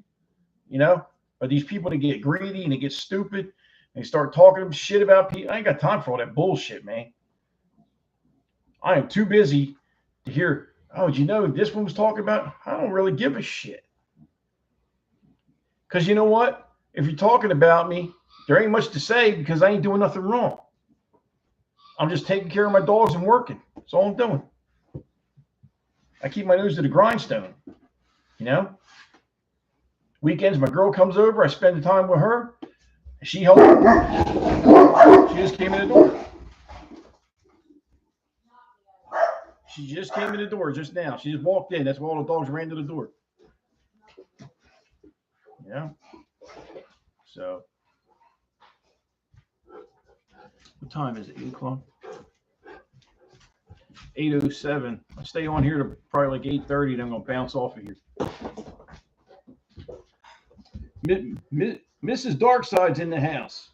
You know? But these people that get greedy and they get stupid and they start talking shit about people, I ain't got time for all that bullshit, man. I am too busy to hear, oh, did you know this one was talking about? I don't really give a shit. Because you know what? If you're talking about me, there ain't much to say because I ain't doing nothing wrong. I'm just taking care of my dogs and working. That's all I'm doing. I keep my nose to the grindstone. You know? Weekends, my girl comes over. I spend the time with her. She helps. She just came in the door. She just came in the door just now. She just walked in. That's why all the dogs ran to the door. Yeah. So, time is it? 8 o'clock? 8:07. I stay on here to probably like 8:30, then I'm gonna bounce off of here. Mrs. Darkside's in the house.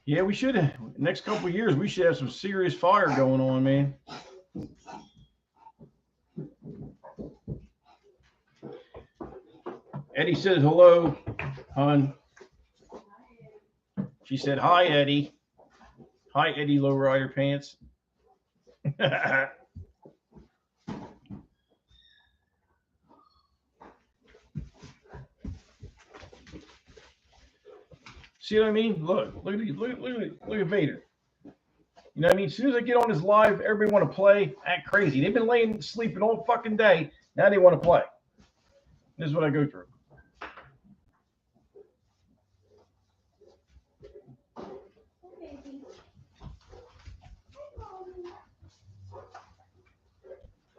Yeah, we should have. Next couple of years, we should have some serious fire going on, man. Eddie says hello, hon. She said, hi, Eddie. Hi, Eddie Lowrider Pants. See what I mean? Look at Vader. You know what I mean? As soon as I get on this live, everybody want to play, act crazy. They've been laying sleeping all fucking day. Now they want to play. This is what I go through.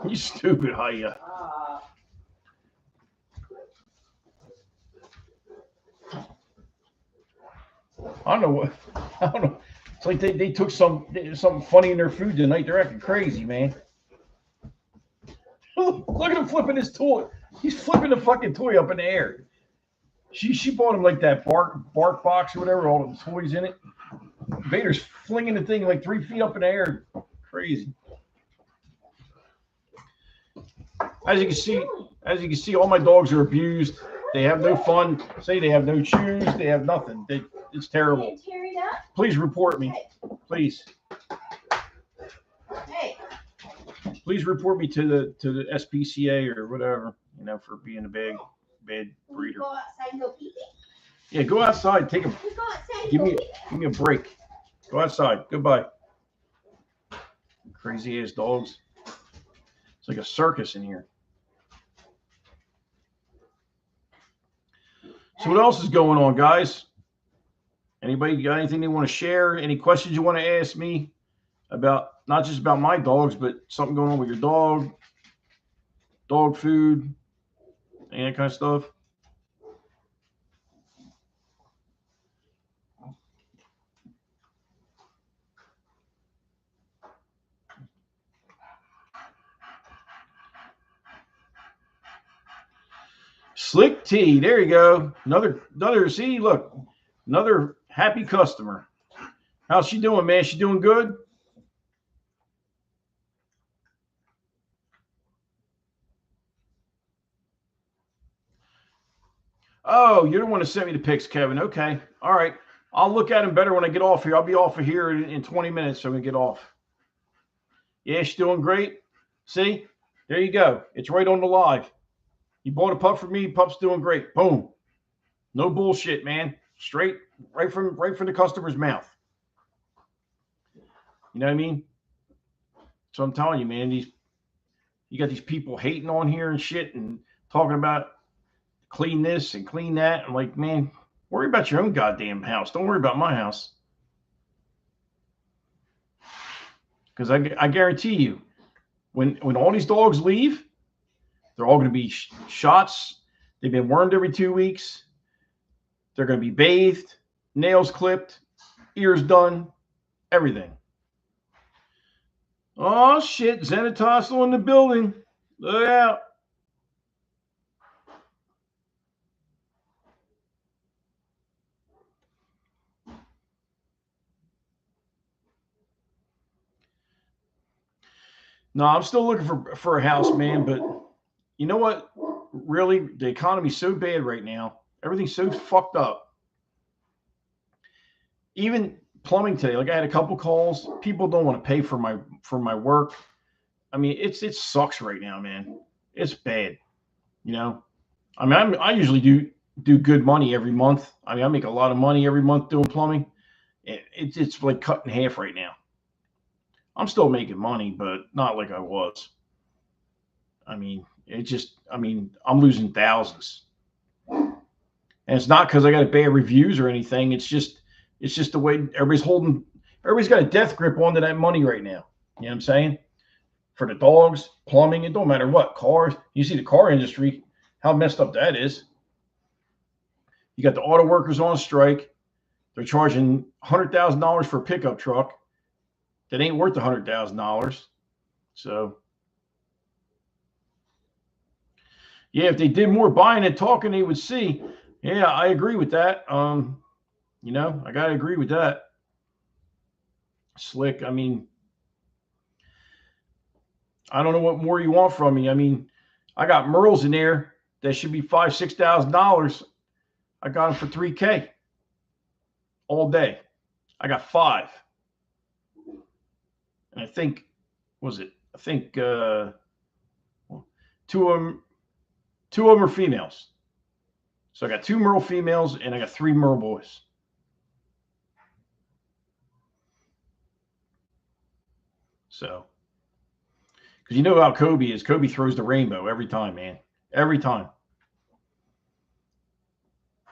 You stupid, Hiya. I don't know. It's like they took something funny in their food tonight. They're acting crazy, man. Look at him flipping his toy. He's flipping the fucking toy up in the air. She bought him like that bark box or whatever, all the toys in it. Vader's flinging the thing like 3 feet up in the air. Crazy. As you can see, all my dogs are abused. They have no fun. Say they have no shoes. They have nothing. It's terrible. Please report me. Please. Hey. Please report me to the SPCA or whatever, you know, for being a bad breeder. Go outside and go pee-pee? Yeah, go outside. Give me a break. Go outside. Goodbye. Crazy ass dogs. It's like a circus in here. So what else is going on, guys? Anybody got anything they want to share? Any questions you want to ask me about, not just about my dogs, but something going on with your dog food, and that kind of stuff? Slick T, there you go. Another. See, look, another happy customer. How's she doing, man? She doing good? Oh, you're the one that sent me the pics, Kevin. Okay, all right. I'll look at them better when I get off here. I'll be off of here in 20 minutes, so we get off. Yeah, she's doing great. See, there you go. It's right on the live. You bought a pup for me. Pup's doing great. Boom. No bullshit, man. Straight right from the customer's mouth. You know what I mean? So I'm telling you, man, you got these people hating on here and shit and talking about clean this and clean that. I'm like, man, worry about your own goddamn house. Don't worry about my house. Because I guarantee you, when all these dogs leave, they're all going to be shots. They've been wormed every 2 weeks. They're going to be bathed, nails clipped, ears done, everything. Oh, shit. Zenitostal in the building. Look out. No, I'm still looking for a house, man. But you know what? Really, the economy's so bad right now. Everything's so fucked up. Even plumbing today, like I had a couple calls. People don't want to pay for my work. I mean, it sucks right now, man. It's bad. You know, I mean, I usually do good money every month. I mean, I make a lot of money every month doing plumbing. It's like cut in half right now. I'm still making money, but not like I was. I mean, I'm losing thousands. And it's not because I got bad reviews or anything. It's just the way everybody's got a death grip onto that money right now. You know what I'm saying? for the dogs, plumbing, it don't matter what. Cars, you see the car industry, how messed up that is. You got the auto workers on strike. They're charging $100,000 for a pickup truck that ain't worth $100,000. So, yeah, if they did more buying and talking, they would see. Yeah, I agree with that. You know, I gotta agree with that. Slick. I mean, I don't know what more you want from me. I mean, I got Merles in there that should be $5,000-$6,000. I got them for $3K all day. I got 5, and I think I think 2 of them are females. So I got 2 Merle females and I got 3 Merle boys. So, because you know how Kobe is. Kobe throws the rainbow every time, man. Every time.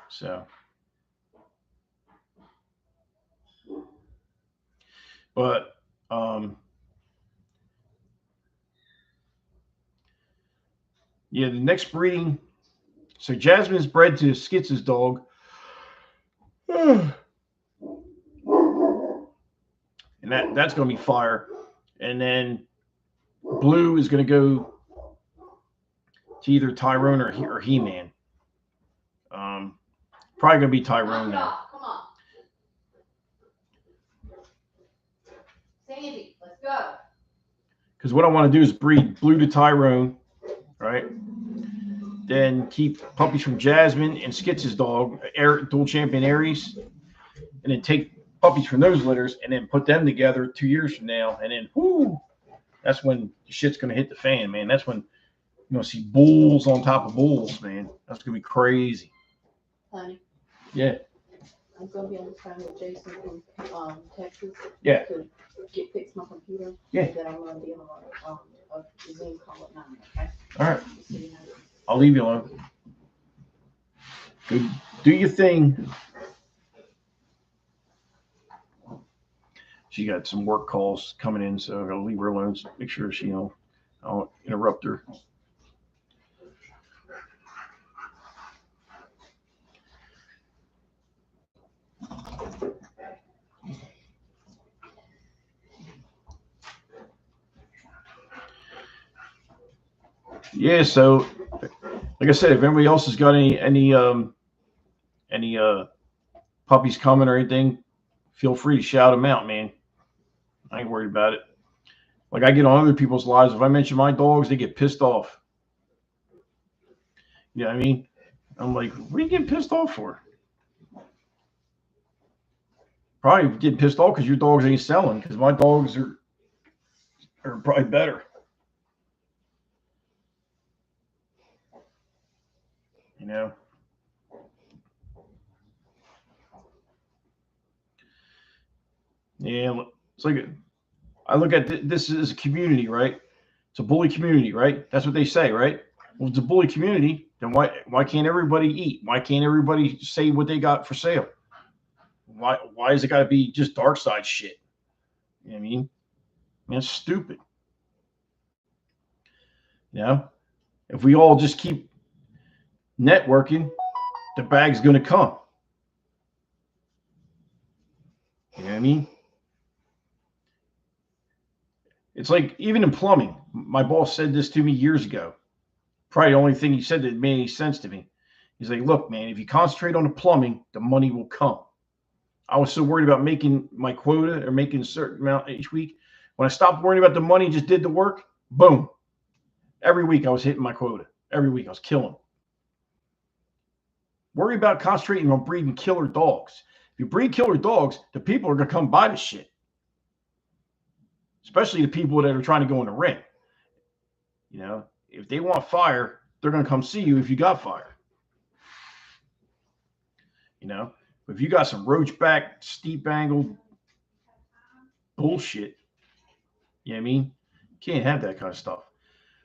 So, but yeah, the next breeding. So Jasmine's bred to Skitz's dog. And that's going to be fire. And then Blue is going to go to either Tyrone or He-Man. Probably going to be Tyrone now. Come on. Sandy, let's go. Because what I want to do is breed Blue to Tyrone, right? Then keep puppies from Jasmine and Skitz's dog, dual champion Aries, and then take puppies from those litters and then put them together 2 years from now. And then, whoo, that's when the shit's going to hit the fan, man. That's when you're going to see bulls on top of bulls, man. That's going to be crazy. Honey. Yeah. I'm going to be on the phone with Jason from Texas. Yeah. To fix my computer. Yeah. And then I'm going to be on a Zoom call at 9, okay? All right. I'll leave you alone. Good. Do your thing. She got some work calls coming in, so I'm gonna leave her alone. So make sure she, I don't interrupt her. Yeah. So, like I said, if anybody else has got any puppies coming or anything, feel free to shout them out, man. I ain't worried about it. Like I get on other people's lives. If I mention my dogs, they get pissed off. You know what I mean? I'm like, what are you getting pissed off for? Probably getting pissed off because your dogs ain't selling, because my dogs are probably better. You know? Yeah, it's like I look at this as a community, right? It's a bully community, right? That's what they say, right? Well, it's a bully community, then why can't everybody eat? Why can't everybody say what they got for sale? Why is it got to be just dark side shit? You know what I mean? It's stupid. You know, if we all just keep networking, the bag's going to come. You know what I mean? It's like even in plumbing, my boss said this to me years ago. Probably the only thing he said that made any sense to me. He's like, look, man, if you concentrate on the plumbing, the money will come. I was so worried about making my quota or making a certain amount each week. When I stopped worrying about the money and just did the work, boom. Every week I was hitting my quota. Every week I was killing. Worry about concentrating on breeding killer dogs. If you breed killer dogs, the people are going to come buy the shit. Especially the people that are trying to go in the ring. You know, if they want fire, they're going to come see you if you got fire. You know, if you got some roachback, steep angle bullshit, you know what I mean? You can't have that kind of stuff.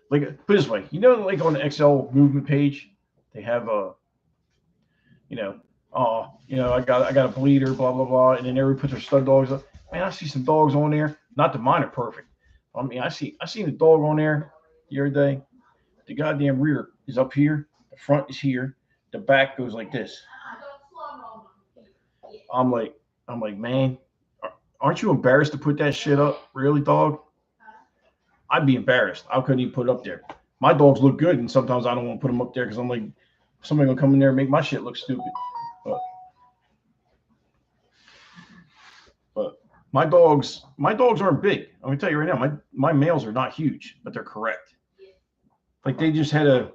Like, put it this way, you know, like on the XL movement page, they have a, I got a bleeder, blah, blah, blah. And then everybody puts their stud dogs up. Man, I see some dogs on there. Not that mine are perfect, I mean, I seen a dog on there the other day. The goddamn rear is up here. The front is here. The back goes like this. I'm like, I'm like, man, aren't you embarrassed to put that shit up? Really, dog? I'd be embarrassed. I couldn't even put it up there. My dogs look good, and sometimes I don't want to put them up there because I'm like, somebody gonna come in there and make my shit look stupid. But, but my dogs aren't big. I'm gonna tell you right now, my males are not huge, but they're correct. Like they just had a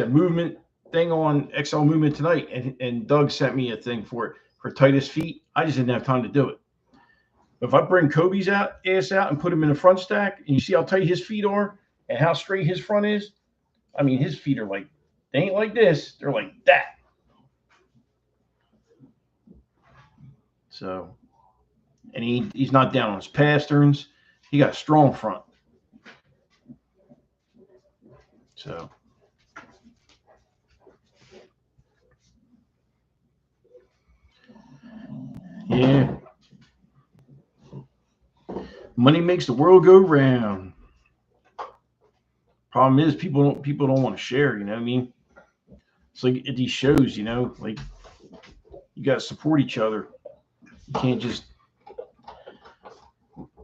movement thing on XL Movement tonight, and Doug sent me a thing for it for tightest feet. I just didn't have time to do it. But if I bring Kobe's ass out and put him in the front stack, and you see how tight his feet are and how straight his front is, I mean his feet are like they ain't like this, they're like that. So, and he's not down on his pasterns. He got a strong front. So. Yeah. Money makes the world go round. Problem is people don't want to share, you know what I mean? It's like at these shows, you know, like you gotta support each other. You can't just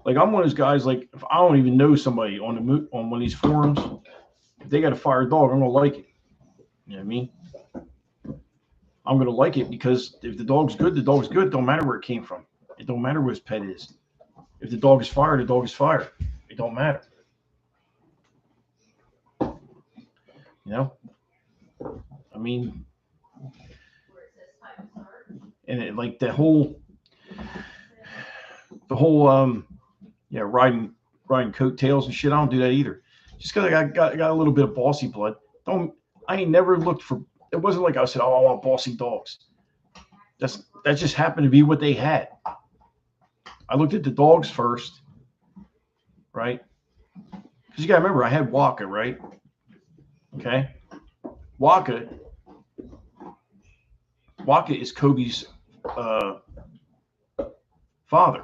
like I'm one of those guys, like if I don't even know somebody on one of these forums, if they got a fire dog, I'm gonna like it. You know what I mean? I'm gonna like it because if the dog's good, the dog's good. It don't matter where it came from. It don't matter where his pet is. If the dog is fire, the dog is fire. It don't matter. You know? I mean, and it, like the whole riding coattails and shit. I don't do that either. Just because I got a little bit of bossy blood. I ain't never looked for. It wasn't like I said, oh, I want bossy dogs. That just happened to be what they had. I looked at the dogs first, right? Because you got to remember, I had Waka, right? Okay, Waka is Kobe's father.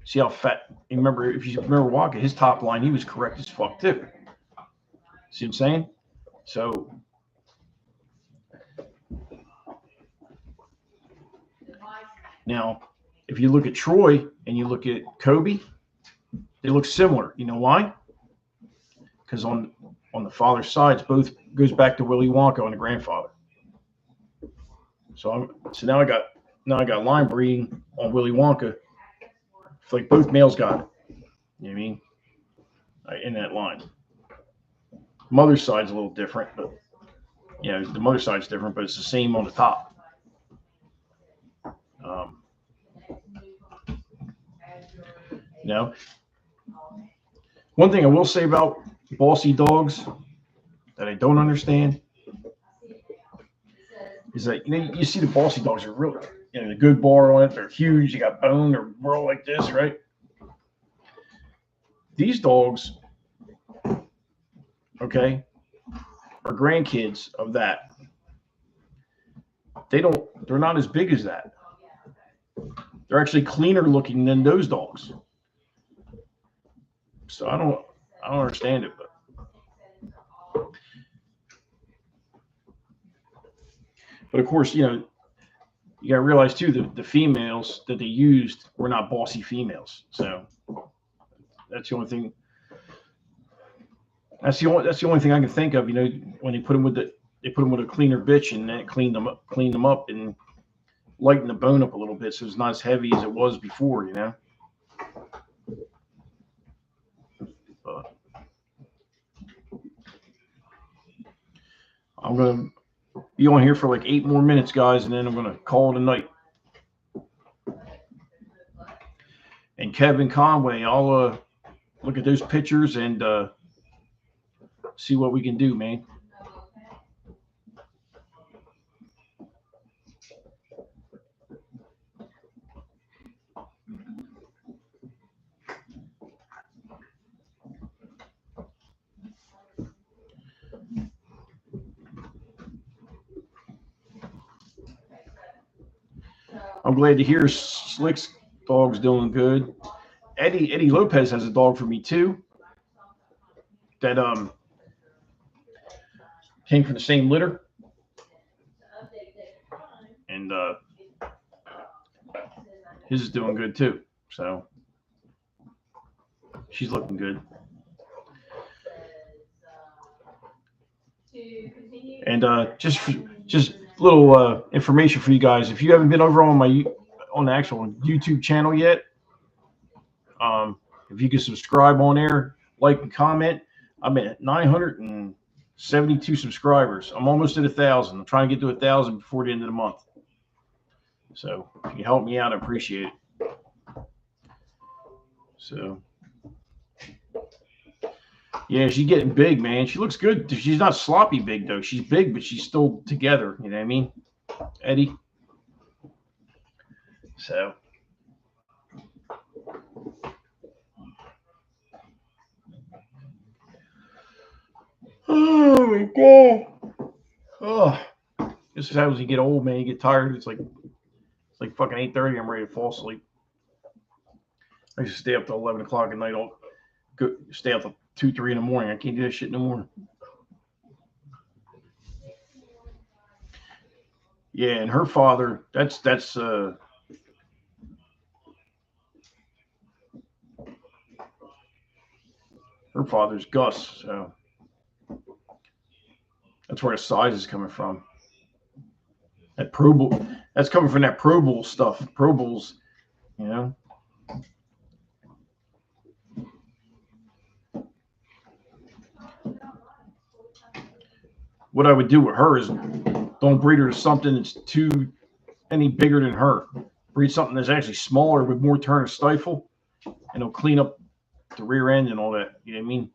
See how fat? You remember, if you remember Waka, his top line, he was correct as fuck too. See what I'm saying? So now, if you look at Troy and you look at Kobe, they look similar. You know why? Because on the father's sides, both goes back to Willy Wonka and the grandfather. So now I got line breeding on Willy Wonka. It's like both males got it. You know what I mean? In that line. Mother's side's a little different, but the mother's side's different, but it's the same on the top. One thing I will say about bossy dogs that I don't understand is that you see the bossy dogs are really the good bar on it. They're huge. You got bone. They're roll like this, right? These dogs, okay, are grandkids of that. They're not as big as that. They're actually cleaner looking than those dogs. So I don't understand it, but of course, you got to realize too that the females that they used were not bossy females. So that's the only thing. That's the only thing I can think of. When they put them with a cleaner bitch and then clean them up and lighten the bone up a little bit so it's not as heavy as it was before. But I'm gonna be on here for like 8 more minutes, guys, and then I'm gonna call it a night. And Kevin Conway, I'll look at those pictures and see what we can do, man. I'm glad to hear Slick's Dog's doing good. Eddie Lopez has a dog for me too. That came from the same litter, and his is doing good too. So she's looking good. And just little information for you guys. If you haven't been over on the actual YouTube channel yet, if you can subscribe on there, like and comment. I'm at 972 subscribers. I'm almost at 1,000. I'm trying to get to 1,000 before the end of the month. So if you can help me out, I appreciate it. So yeah, she's getting big, man. She looks good. She's not sloppy big though. She's big, but she's still together. You know what I mean, Eddie? So oh my god. Oh, this is how as you get old, man. You get tired. It's like fucking 8:30. I'm ready to fall asleep. I used to stay up till 11 o'clock at night. I'll go stay up till 2, 3 in the morning. I can't do that shit no more. Yeah, and her father, that's her father's Gus, so that's where the size is coming from. That Pro Bowl, that's coming from that Pro Bowl stuff. Pro Bowls, you know. What I would do with her is don't breed her to something that's any bigger than her. Breed something that's actually smaller with more turn of stifle, and it'll clean up the rear end and all that. You know what I mean?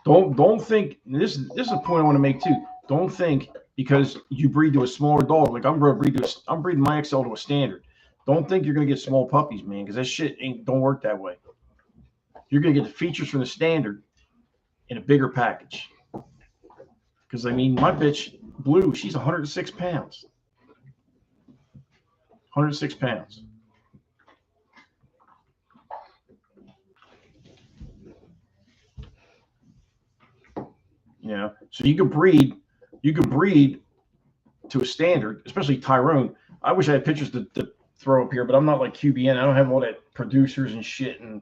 Don't think this is a point I want to make too. Don't think because you breed to a smaller dog, like I'm breeding my XL to a standard. Don't think you're gonna get small puppies, man, because that shit don't work that way. You're gonna get the features from the standard in a bigger package. Because I mean, my bitch Blue, she's 106 pounds. 106 pounds. You know, so you could breed to a standard, especially Tyrone. I wish I had pictures to throw up here, but I'm not like QBN. I don't have all that producers and shit, and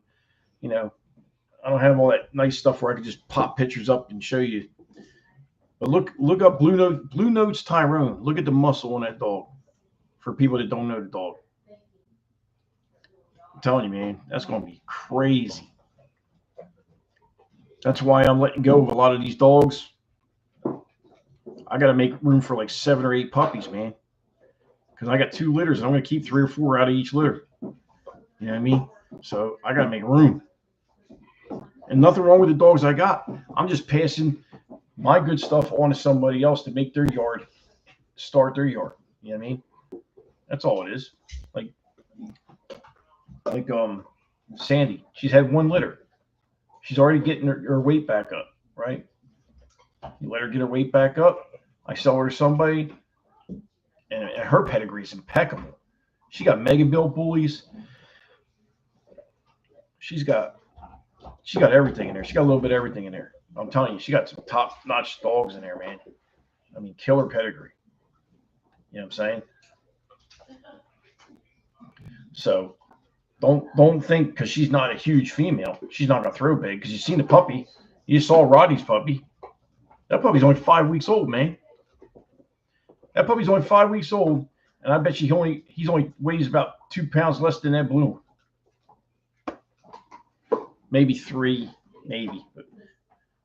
you know, I don't have all that nice stuff where I could just pop pictures up and show you. But look up Blue Notes Tyrone. Look at the muscle on that dog. For people that don't know the dog, I'm telling you, man, that's gonna be crazy. That's why I'm letting go of a lot of these dogs. I got to make room for like 7 or 8 puppies, man. Because I got 2 litters and I'm going to keep 3 or 4 out of each litter. You know what I mean? So I got to make room. And nothing wrong with the dogs I got. I'm just passing my good stuff on to somebody else to make their yard, start their yard. You know what I mean? That's all it is. Like Sandy, she's had 1 litter. She's already getting her weight back up, right? You let her get her weight back up. I sell her to somebody, and her pedigree is impeccable. She got mega built bullies. She's got everything in there. She got a little bit of everything in there. I'm telling you, she got some top-notch dogs in there, man. I mean, killer pedigree. You know what I'm saying? So don't think because she's not a huge female, she's not gonna throw big. Because you've seen the puppy. You saw Rodney's puppy. That puppy's only 5 weeks old, man. That puppy's only 5 weeks old, and I bet he's only weighs about 2 pounds less than that blue one. Maybe 3, maybe. But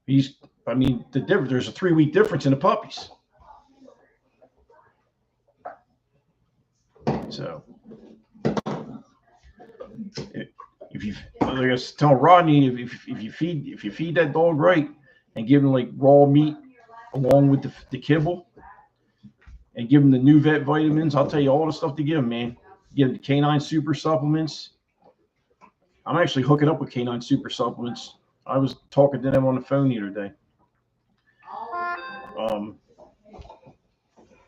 the difference. There's a 3-week difference in the puppies. So, if you, like I was telling Rodney, if you feed that dog right and give him like raw meat along with the kibble and give him the new vet vitamins, I'll tell you all the stuff to give him, man. Give him the Canine Super supplements. I'm actually hooking up with Canine Super supplements. I was talking to them on the phone the other day.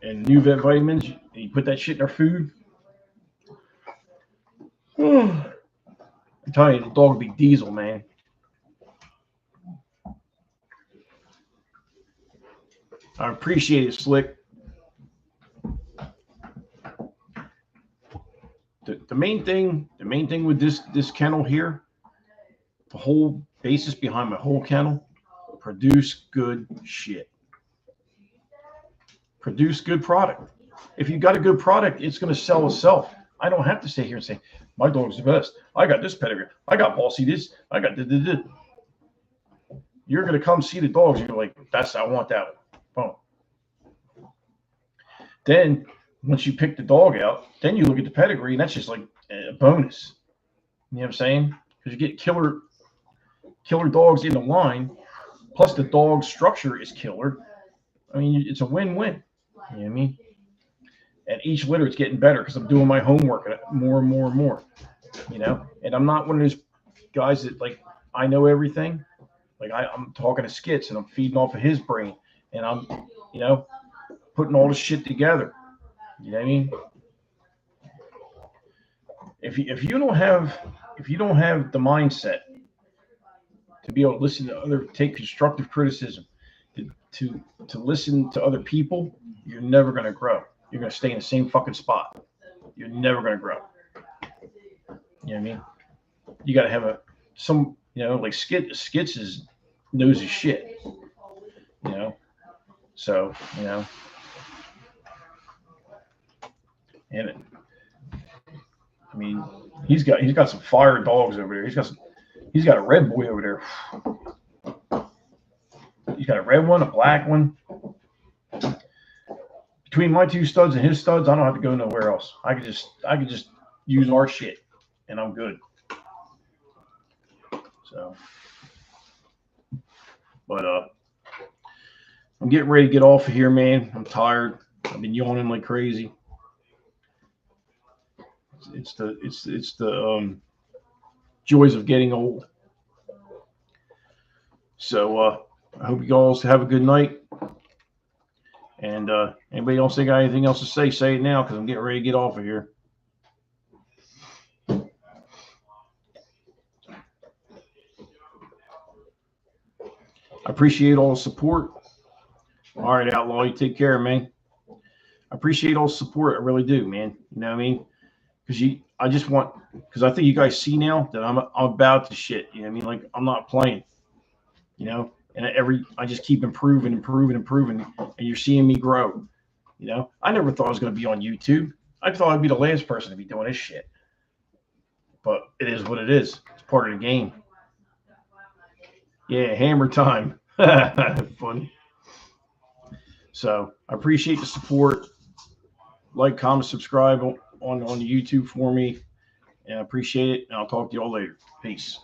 And new vet vitamins, you put that shit in their food. I'm telling you, the dog will be Diesel, man. I appreciate it, Slick. The main thing with this kennel here, the whole basis behind my whole kennel, produce good shit. Produce good product. If you got a good product, it's going to sell itself. I don't have to sit here and say, my dog's the best. I got this pedigree. I got Bossy this. I got this. You're going to come see the dogs. You're like, I want that one. Boom. Then once you pick the dog out, then you look at the pedigree, and that's just like a bonus. You know what I'm saying? Because you get killer dogs in the line, plus the dog structure is killer. I mean, it's a win-win. You know what I mean? And each litter, it's getting better because I'm doing my homework more and more and more. You know, and I'm not one of those guys that like I know everything. Like I'm talking to Skits and I'm feeding off of his brain, and I'm, you know, putting all the shit together. You know what I mean? If you don't have the mindset to be able to listen to take constructive criticism, to listen to other people, you're never going to grow. You're going to stay in the same fucking spot. You're never going to grow. You know what I mean? You got to have like Skits knows his shit. You know, so and I mean, he's got some fire dogs over there. He's got a red boy over there. He's got a red one, a black one. Between my two studs and his studs, I don't have to go nowhere else. I could just use our shit, and I'm good. So, but I'm getting ready to get off of here, man. I'm tired. I've been yawning like crazy. It's the joys of getting old. So I hope you guys have a good night. And anybody else got anything else to say it now, because I'm getting ready to get off of here. I appreciate all the support. All right, Outlaw, you take care, man. I appreciate all the support. I really do, man. You know what I mean? Because I think you guys see now that I'm about to shit. You know what I mean? Like, I'm not playing. You know? And I just keep improving, and you're seeing me grow. You know, I never thought I was going to be on YouTube. I thought I'd be the last person to be doing this shit. But it is what it is. It's part of the game. Yeah, hammer time. Funny. So I appreciate the support. Like, comment, subscribe on the YouTube for me. And I appreciate it. And I'll talk to y'all later. Peace.